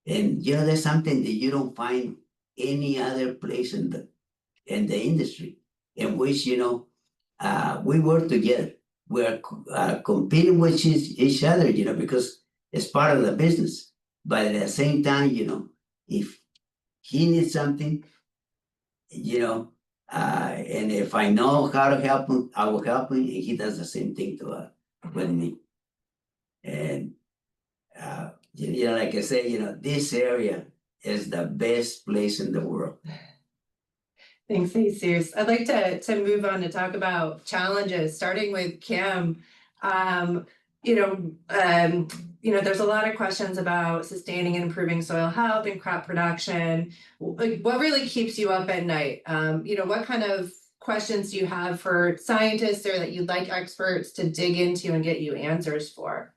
And you know, that's something that you don't find any other place in the industry, in which, you know, we work together. We are competing with each other, you know, because it's part of the business. But at the same time, you know, if he needs something, you know, and if I know how to help him, I will help him, and he does the same thing to with me. And you know, like I say, you know, this area is the best place in the world. Thanks, Jesus. I'd like to move on to talk about challenges, starting with Kim. There's a lot of questions about sustaining and improving soil health and crop production. Like, what really keeps you up at night? What kind of questions do you have for scientists or that you'd like experts to dig into and get you answers for?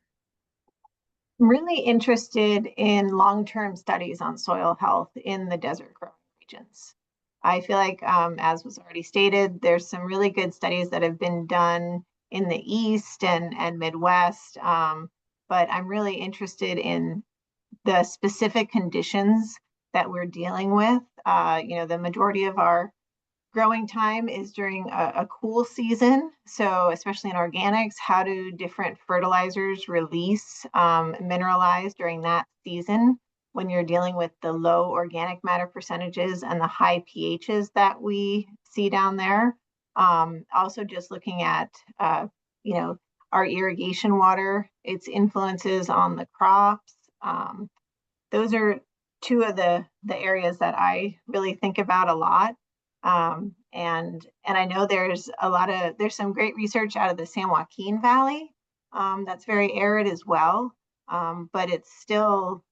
I'm really interested in long-term studies on soil health in the desert growing regions. I feel like, as was already stated, there's some really good studies that have been done in the East and Midwest, but I'm really interested in the specific conditions that we're dealing with. The majority of our growing time is during a cool season. So especially in organics, how do different fertilizers release, mineralize during that season when you're dealing with the low organic matter percentages and the high pHs that we see down there? Also just looking at, our irrigation water, its influences on the crops. Those are two of the areas that I really think about a lot. And I know there's some great research out of the San Joaquin Valley that's very arid as well, but it's still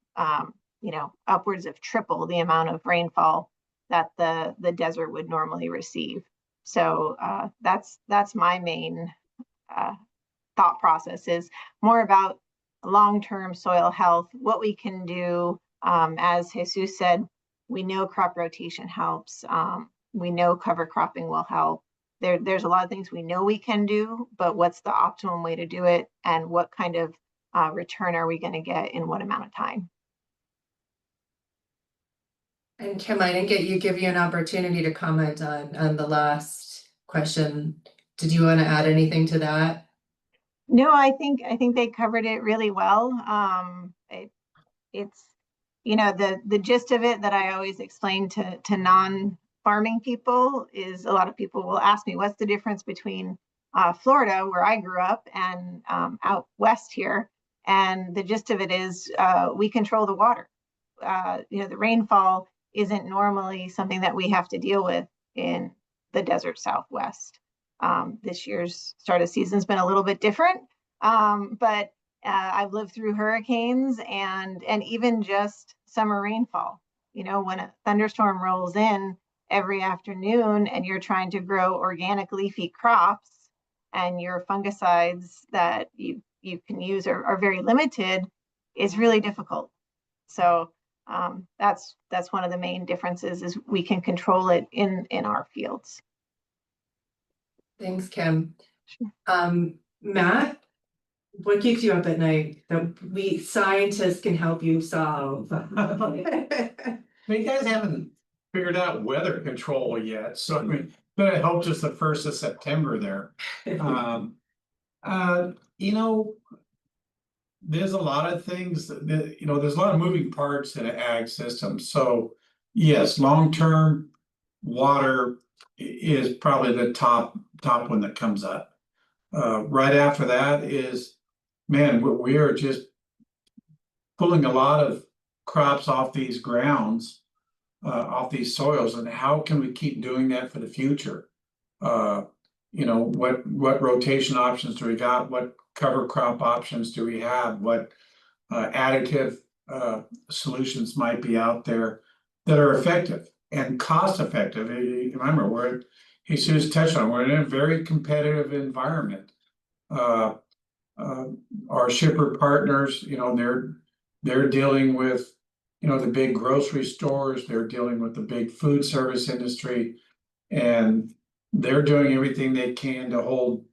upwards of triple the amount of rainfall that the desert would normally receive. So that's my main thought process, is more about long-term soil health, what we can do. As Jesus said, we know crop rotation helps. We know cover cropping will help. There's a lot of things we know we can do, but what's the optimum way to do it, and what kind of return are we going to get in what amount of time? And Kim, I didn't give you an opportunity to comment on the last question. Did you want to add anything to that? No, I think they covered it really well. It's the gist of it that I always explain to non-farming people is, a lot of people will ask me, what's the difference between Florida, where I grew up, and out west here? And the gist of it is, we control the water. The rainfall isn't normally something that we have to deal with in the desert Southwest. This year's start of season has been a little bit different, but I've lived through hurricanes and even just summer rainfall. When a thunderstorm rolls in every afternoon and you're trying to grow organic leafy crops and your fungicides that you can use are very limited, it's really difficult. So that's one of the main differences, is we can control it in our fields. Thanks, Kim. Matt, what keeps you up at night that we scientists can help you solve? You guys haven't figured out weather control yet, so I mean, but I hope just the 1st of September there. There's a lot of things that there's a lot of moving parts in an ag system. So yes, long-term water is probably the top one that comes up. Right after that is, man, we are just pulling a lot of crops off these grounds, off these soils, and how can we keep doing that for the future? You know, what rotation options do we got? What cover crop options do we have? What additive solutions might be out there that are effective and cost effective? Remember, Jesus touched on, we're in a very competitive environment. Our shipper partners, you know, they're dealing with, you know, the big grocery stores, they're dealing with the big food service industry, and they're doing everything they can to hold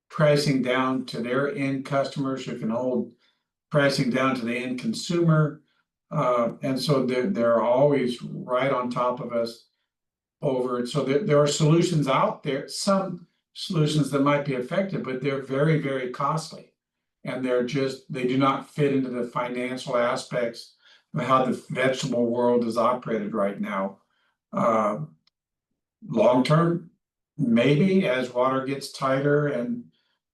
pricing down to their end customers, who can hold pricing down to the end consumer. And so they're always right on top of us over it. So there are solutions out there, some solutions that might be effective, but they're very, very costly. And they do not fit into the financial aspects of how the vegetable world is operated right now. Long term, maybe as water gets tighter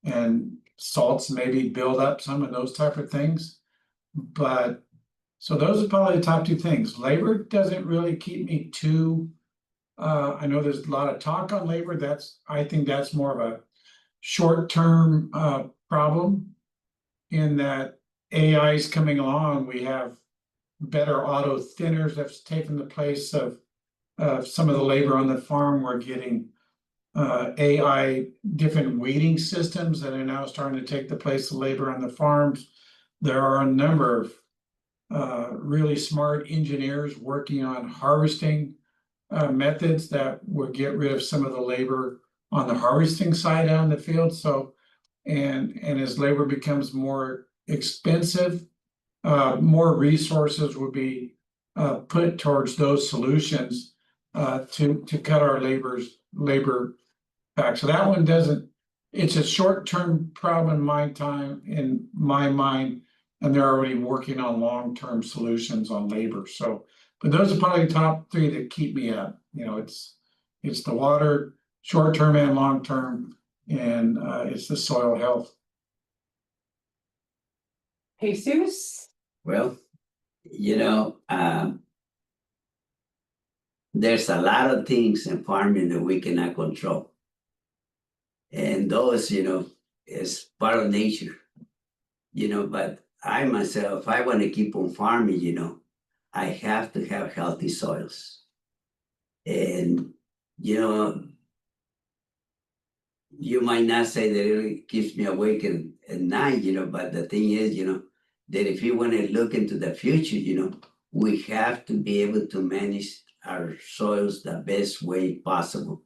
and salts maybe build up, some of those type of things. But so those are probably the top two things. Labor doesn't really keep me too, I know there's a lot of talk on labor. I think that's more of a short-term problem, in that AI is coming along. We have better auto thinners that's taken the place of some of the labor on the farm. We're getting AI different weeding systems that are now starting to take the place of labor on the farms. There are a number of really smart engineers working on harvesting methods that will get rid of some of the labor on the harvesting side out in the field. So, and as labor becomes more expensive, more resources will be put towards those solutions to cut our labor back. So that one it's a short-term problem in my mind, and they're already working on long-term solutions on labor. So, but those are probably the top three that keep me up. You know, it's the water, short-term and long-term, and it's the soil health. Jesus? Well, you know, there's a lot of things in farming that we cannot control. And those, you know, is part of nature, you know, but I myself, I want to keep on farming, you know, I have to have healthy soils. And, you know, you might not say that it keeps me awake at night, you know, but the thing is, you know, that if you want to look into the future, you know, we have to be able to manage our soils the best way possible.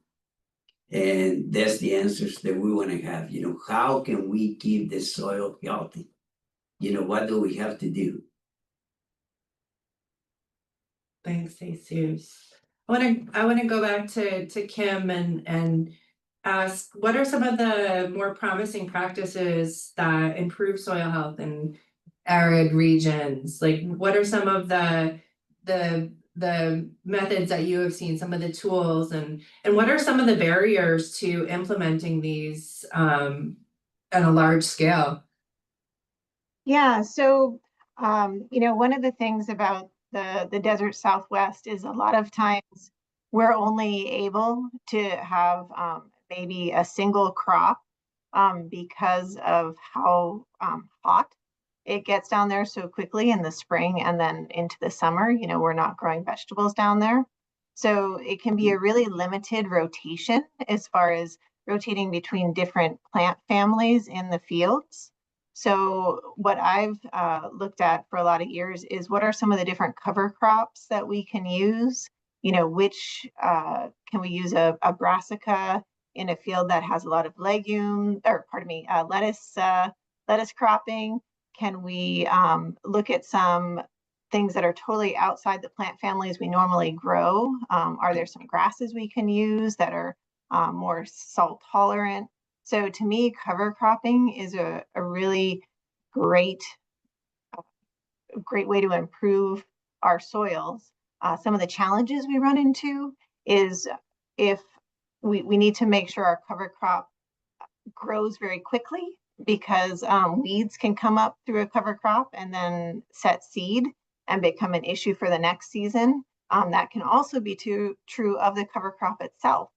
And that's the answers that we want to have. You know, how can we keep the soil healthy? You know, what do we have to do? Thanks, Jesus. I want to go back to Kim and ask, what are some of the more promising practices that improve soil health in arid regions? Like, what are some of the methods that you have seen, some of the tools, and what are some of the barriers to implementing these on a large scale? Yeah, so you know, one of the things about the desert Southwest is a lot of times we're only able to have maybe a single crop because of how hot it gets down there so quickly in the spring and then into the summer. You know, we're not growing vegetables down there. So it can be a really limited rotation as far as rotating between different plant families in the fields. So what I've looked at for a lot of years is what are some of the different cover crops that we can use? You know, which can we use a brassica in a field that has a lot of legume, or pardon me, lettuce cropping? Can we look at some things that are totally outside the plant families we normally grow? Are there some grasses we can use that are more salt tolerant? So to me, cover cropping is a really great way to improve our soils. Some of the challenges we run into is if we need to make sure our cover crop grows very quickly because weeds can come up through a cover crop and then set seed and become an issue for the next season. That can also be true of the cover crop itself.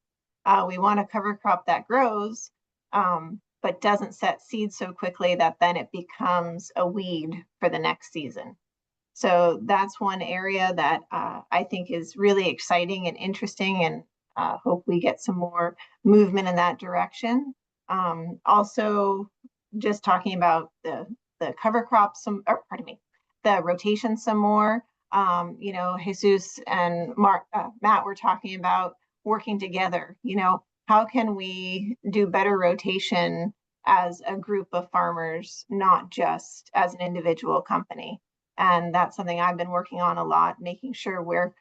We want a cover crop that grows, but doesn't set seed so quickly that then it becomes a weed for the next season. So that's one area that I think is really exciting and interesting, and hope we get some more movement in that direction. Also, just talking about the cover crops, the rotation some more. You know, Jesus and Matt were talking about working together. You know, how can we do better rotation as a group of farmers, not just as an individual company? And that's something I've been working on a lot, making sure we're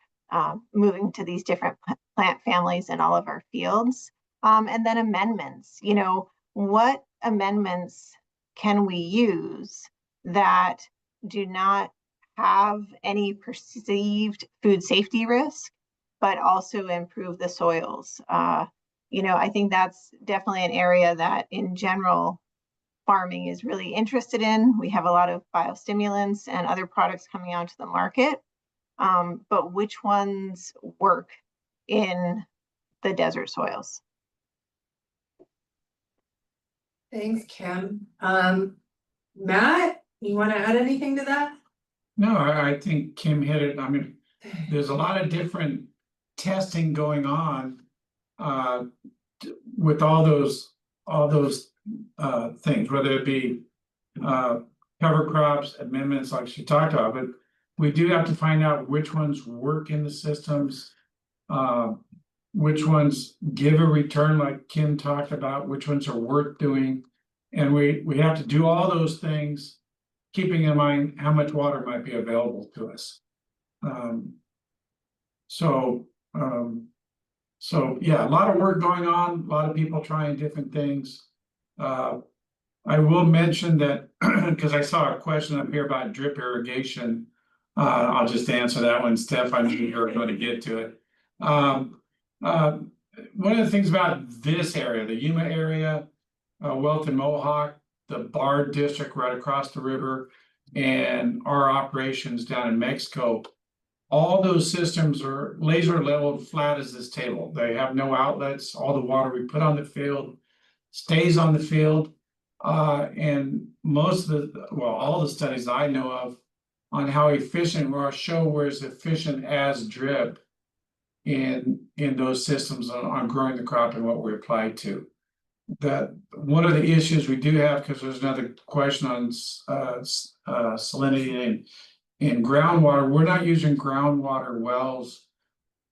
moving to these different plant families in all of our fields. And then amendments, you know, what amendments can we use that do not have any perceived food safety risk, but also improve the soils? You know, I think that's definitely an area that in general farming is really interested in. We have a lot of biostimulants and other products coming onto the market, but which ones work in the desert soils? Thanks, Kim. Matt, you want to add anything to that? No, I think Kim hit it. I mean, there's a lot of different testing going on with all those things, whether it be cover crops, amendments like she talked about, but we do have to find out which ones work in the systems, which ones give a return like Kim talked about, which ones are worth doing. And we have to do all those things, keeping in mind how much water might be available to us. So yeah, a lot of work going on, a lot of people trying different things. I will mention that because I saw a question up here about drip irrigation. I'll just answer that one, Steph. I knew you were going to get to it. One of the things about this area, the Yuma area, Welton Mohawk, the Bard district right across the river, and our operations down in Mexico, all those systems are laser leveled flat as this table. They have no outlets. All the water we put on the field stays on the field. And most of all the studies I know of on how efficient we are show we're as efficient as drip in those systems on growing the crop and what we apply to. That one of the issues we do have, because there's another question on salinity in groundwater, we're not using groundwater wells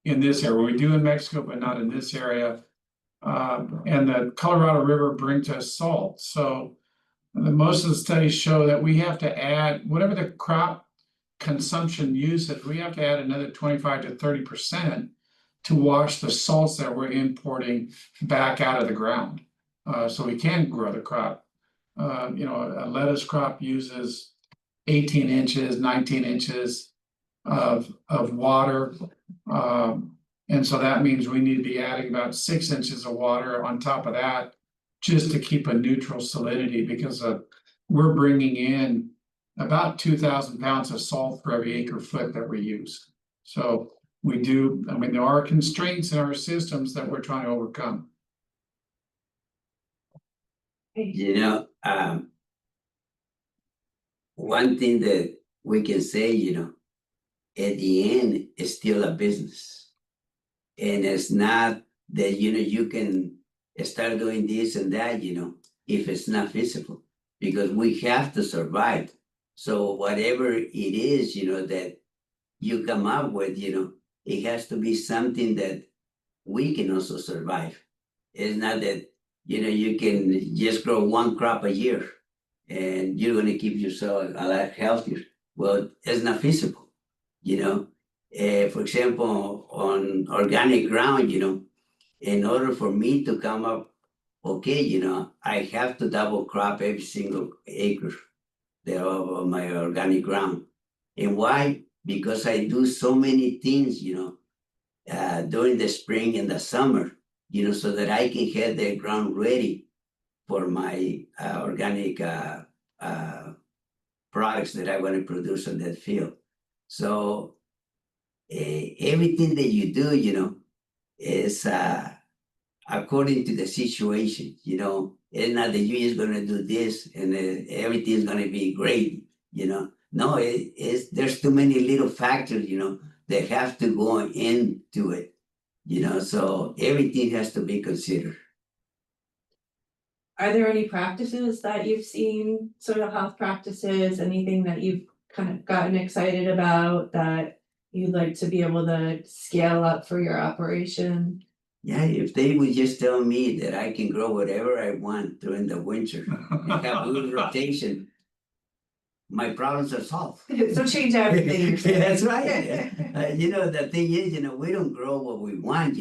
in this area. We do in Mexico, but not in this area. And the Colorado River brings us salt. So most of the studies show that we have to add, whatever the crop consumption usage, we have to add another 25 to 30% to wash the salts that we're importing back out of the ground. So we can grow the crop. You know, a lettuce crop uses 18 inches, 19 inches of water. And so that means we need to be adding about 6 inches of water on top of that just to keep a neutral salinity, because we're bringing in about 2,000 pounds of salt for every acre foot that we use. So we do, I mean, there are constraints in our systems that we're trying to overcome. You know, one thing that we can say, you know, at the end, it's still a business. And it's not that, you know, you can start doing this and that, you know, if it's not feasible, because we have to survive. So whatever it is, you know, that you come up with, you know, it has to be something that we can also survive. It's not that, you know, you can just grow one crop a year and you're going to keep yourself a lot healthier. Well, it's not feasible, you know. For example, on organic ground, you know, in order for me to come up okay, you know, I have to double crop every single acre of my organic ground. And why? Because I do so many things, you know, during the spring and the summer, you know, so that I can have the ground ready for my organic products that I want to produce on that field. So everything that you do, is according to the situation. It's not that you're just gonna do this and everything's gonna be great. No, there's too many little factors, that have to go into it. So everything has to be considered. Are there any practices that you've seen, soil health practices, anything that you've kind of gotten excited about that you'd like to be able to scale up for your operation? Yeah, if they would just tell me that I can grow whatever I want during the winter and have good rotation, my problems are solved. So change everything. you're saying. That's right. The thing is, we don't grow what we want,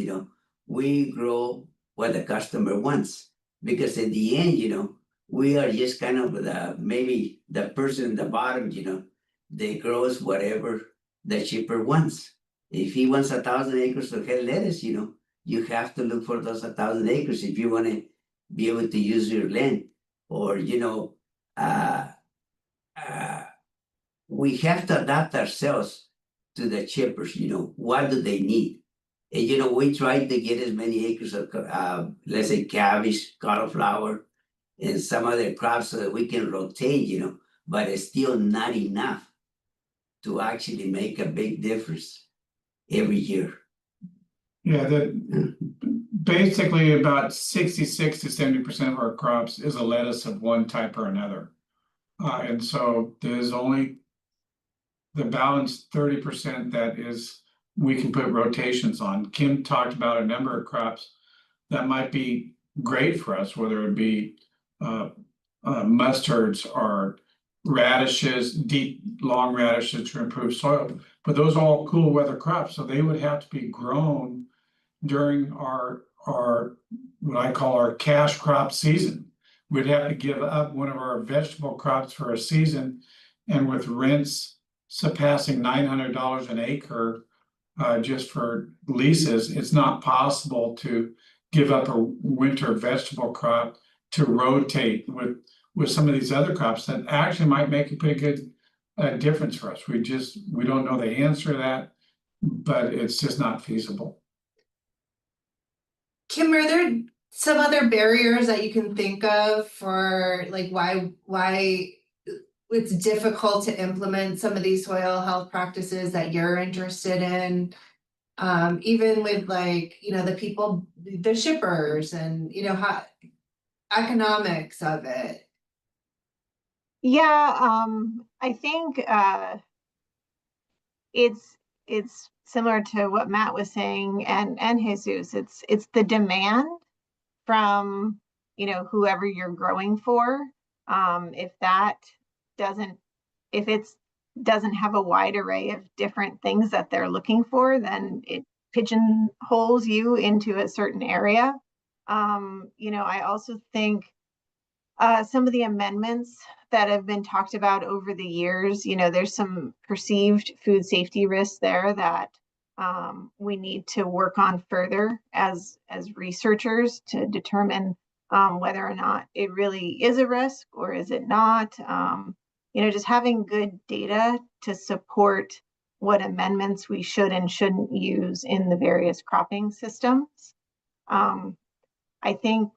we grow what the customer wants. Because at the end, we are just kind of maybe the person in the bottom, that grows whatever the shipper wants. If he wants 1,000 acres of head lettuce, you have to look for those 1,000 acres if you want to be able to use your land. Or, we have to adapt ourselves to the shippers, what do they need? And, we try to get as many acres of, let's say, cabbage, cauliflower, and some other crops so that we can rotate, but it's still not enough to actually make a big difference every year. Yeah, basically about 66 to 70% of our crops is a lettuce of one type or another. And so there's only the balance 30% that is we can put rotations on. Kim talked about a number of crops that might be great for us, whether it be mustards or radishes, deep, long radishes to improve soil. But those are all cool weather crops, so they would have to be grown during our what I call our cash crop season. We'd have to give up one of our vegetable crops for a season, and with rents surpassing $900 an acre just for leases, it's not possible to give up a winter vegetable crop to rotate with some of these other crops that actually might make a pretty good difference for us. We don't know the answer to that, but it's just not feasible. Kim, are there some other barriers that you can think of for like why it's difficult to implement some of these soil health practices that you're interested in? Even with the people, the shippers and, how economics of it. Yeah, I think it's similar to what Matt was saying and Jesus. It's the demand from whoever you're growing for. If it doesn't have a wide array of different things that they're looking for, then it pigeonholes you into a certain area. I also think some of the amendments that have been talked about over the years, there's some perceived food safety risks there that we need to work on further as researchers to determine whether or not it really is a risk or is it not. Just having good data to support what amendments we should and shouldn't use in the various cropping systems. I think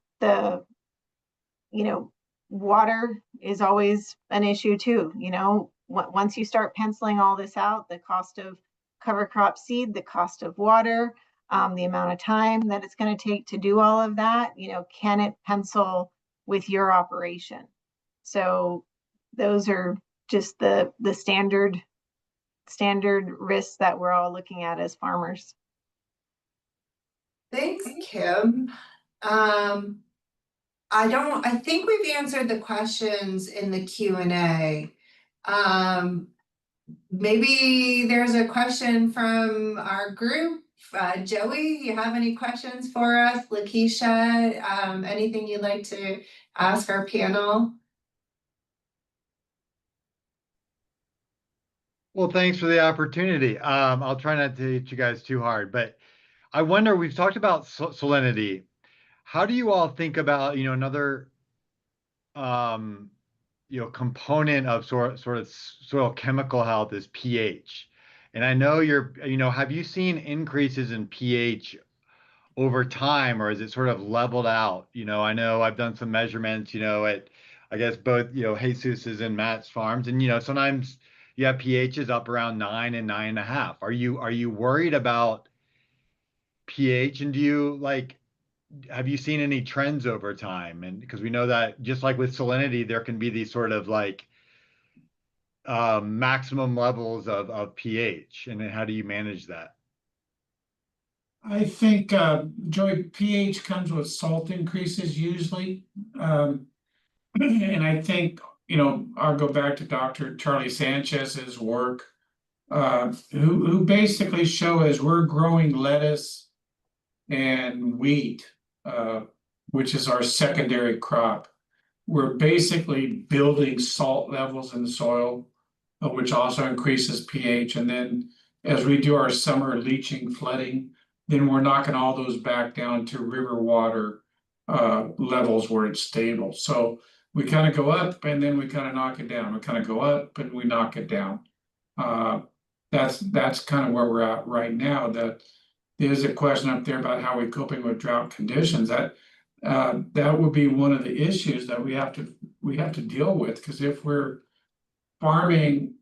water is always an issue too. Once you start penciling all this out, the cost of cover crop seed, the cost of water, the amount of time that it's going to take to do all of that, can it pencil with your operation? So those are just the standard risks that we're all looking at as farmers. Thanks, Kim. I think we've answered the questions in the Q&A. Maybe there's a question from our group. Joey, you have any questions for us? Lakeisha, anything you'd like to ask our panel? Well, thanks for the opportunity. I'll try not to hit you guys too hard, but I wonder, we've talked about salinity. How do you all think about, another component of sort of soil chemical health is pH. And I know have you seen increases in pH over time, or is it sort of leveled out? I know I've done some measurements, at, I guess, both, Jesus's and Matt's farms, and, sometimes you have pHs up around 9 and 9.5. Are you worried about pH? And have you seen any trends over time? And because we know that just like with salinity, there can be these sort of maximum levels of pH, and then how do you manage that? I think, Joey, pH comes with salt increases usually. And I think, I'll go back to Dr. Charlie Sanchez's work, who basically show as we're growing lettuce and wheat, which is our secondary crop, we're basically building salt levels in the soil, which also increases pH. And then as we do our summer leaching flooding, then we're knocking all those back down to river water levels where it's stable. So we kind of go up and then we kind of knock it down. We kind of go up and we knock it down. That's kind of where we're at right now. That there's a question up there about how we're coping with drought conditions. That would be one of the issues that we have to deal with, because if we're farming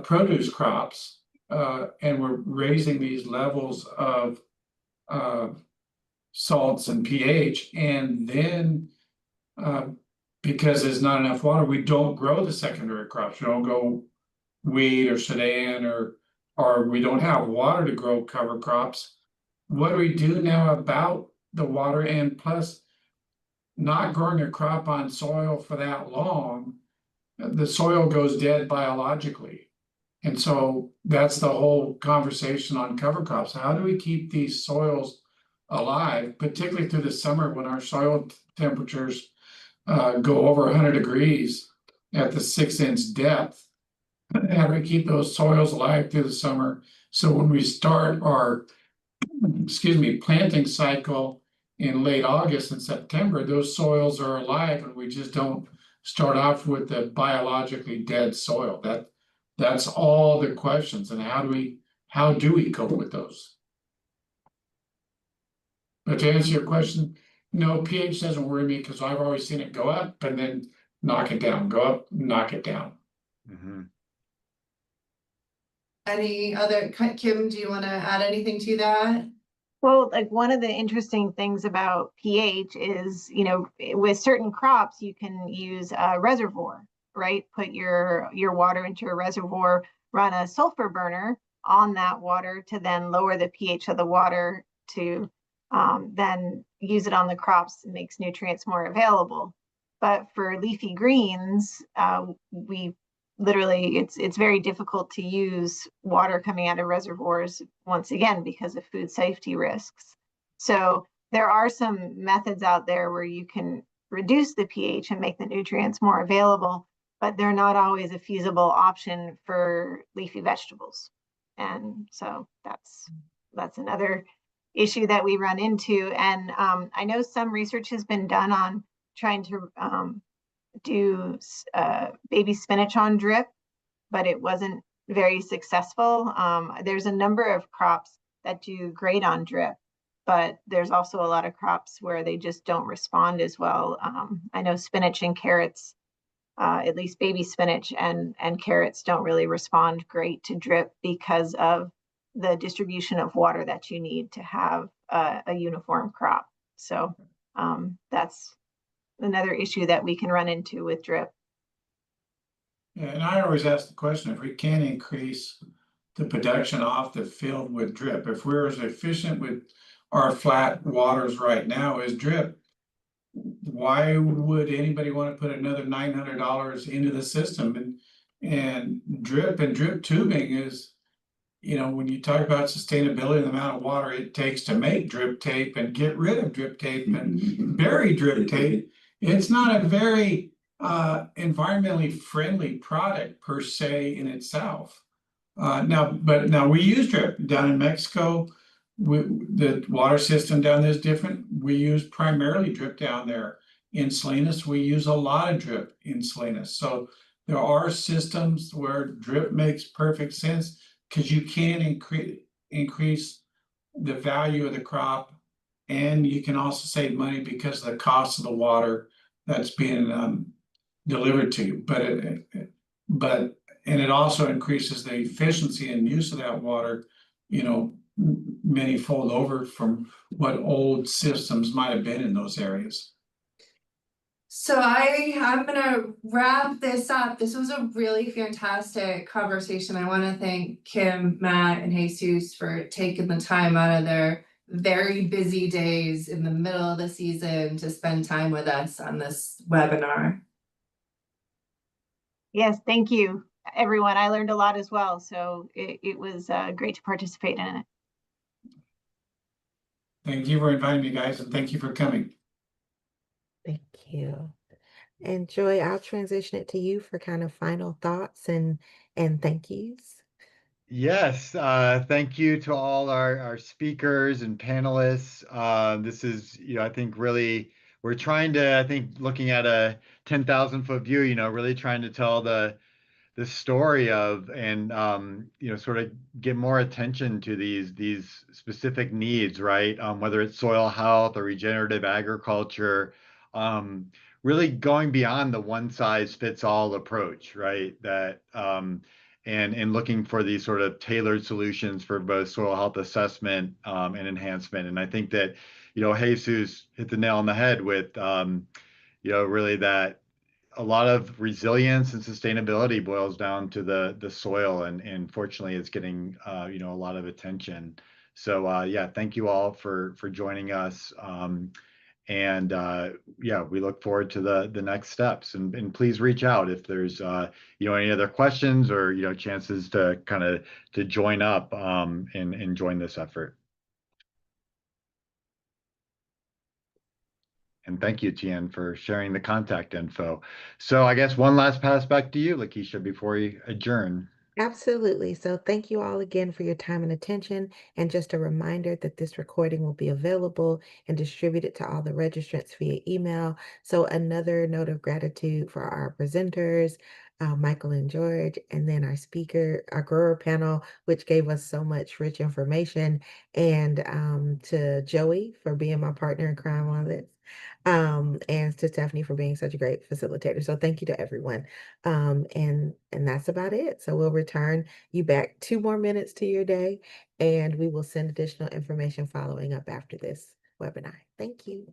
produce crops, and we're raising these levels of salts and pH, and then because there's not enough water, we don't grow the secondary crops. We don't go wheat or sudan, or we don't have water to grow cover crops. What do we do now about the water? And plus, not growing a crop on soil for that long, the soil goes dead biologically. And so that's the whole conversation on cover crops. How do we keep these soils alive, particularly through the summer when our soil temperatures go over 100 degrees at the 6-inch depth? How do we keep those soils alive through the summer? So when we start our, planting cycle in late August and September, those soils are alive, and we just don't start off with the biologically dead soil. That's all the questions. And how do we cope with those? But to answer your question, no, pH doesn't worry me, because I've always seen it go up and then knock it down, go up, knock it down. Mm-hmm. Any other, Kim, do you want to add anything to that? Well, one of the interesting things about pH is, with certain crops, you can use a reservoir, right? Put your water into a reservoir, run a sulfur burner on that water to then lower the pH of the water to then use it on the crops. It makes nutrients more available. But for leafy greens, we literally, it's very difficult to use water coming out of reservoirs, once again, because of food safety risks. So there are some methods out there where you can reduce the pH and make the nutrients more available, but they're not always a feasible option for leafy vegetables. And so that's another issue that we run into. And I know some research has been done on trying to do baby spinach on drip, but it wasn't very successful. There's a number of crops that do great on drip, but there's also a lot of crops where they just don't respond as well. I know spinach and carrots, at least baby spinach and carrots, don't really respond great to drip because of the distribution of water that you need to have a uniform crop. So that's another issue that we can run into with drip. Yeah, and I always ask the question, if we can increase the production off the field with drip, if we're as efficient with our flat waters right now as drip, why would anybody want to put another $900 into the system? And drip tubing is, when you talk about sustainability and the amount of water it takes to make drip tape and get rid of drip tape and bury drip tape, it's not a very environmentally friendly product per se in itself. Now we use drip down in Mexico. The water system down there is different. We use primarily drip down there, in Salinas. We use a lot of drip in Salinas. So there are systems where drip makes perfect sense because you can increase the value of the crop, and you can also save money because of the cost of the water that's being delivered to you. But it also increases the efficiency and use of that water, you know, many fold over from what old systems might have been in those areas. So I'm gonna wrap this up. This was a really fantastic conversation. I want to thank Kim, Matt, and Jesus for taking the time out of their very busy days in the middle of the season to spend time with us on this webinar. Yes, thank you, everyone. I learned a lot as well. So it was great to participate in it. Thank you for inviting me, guys, and thank you for coming. Thank you. And Joy, I'll transition it to you for kind of final thoughts and thank yous. Yes, thank you to all our speakers and panelists. This is, I think really we're trying to, I think, looking at a 10,000-foot view, really trying to tell the story of and sort of get more attention to these specific needs, right? Whether it's soil health or regenerative agriculture, really going beyond the one size fits all approach, right? That and looking for these sort of tailored solutions for both soil health assessment and enhancement. And I think that, Jesus hit the nail on the head with, really that a lot of resilience and sustainability boils down to the soil, and fortunately, it's getting a lot of attention. So yeah, thank you all for joining us. And yeah, we look forward to the next steps, and please reach out if there's any other questions or chances to kind of to join up and join this effort. And thank you, Tien, for sharing the contact info. So I guess one last pass back to you, Lakeisha, before we adjourn. Absolutely. So thank you all again for your time and attention. And just a reminder that this recording will be available and distributed to all the registrants via email. So another note of gratitude for our presenters, Michael and George, and then our speaker, our grower panel, which gave us so much rich information, and to Joey for being my partner in crime on this. And to Stephanie for being such a great facilitator. So thank you to everyone. And that's about it. So we'll return you back 2 more minutes to your day, and we will send additional information following up after this webinar. Thank you.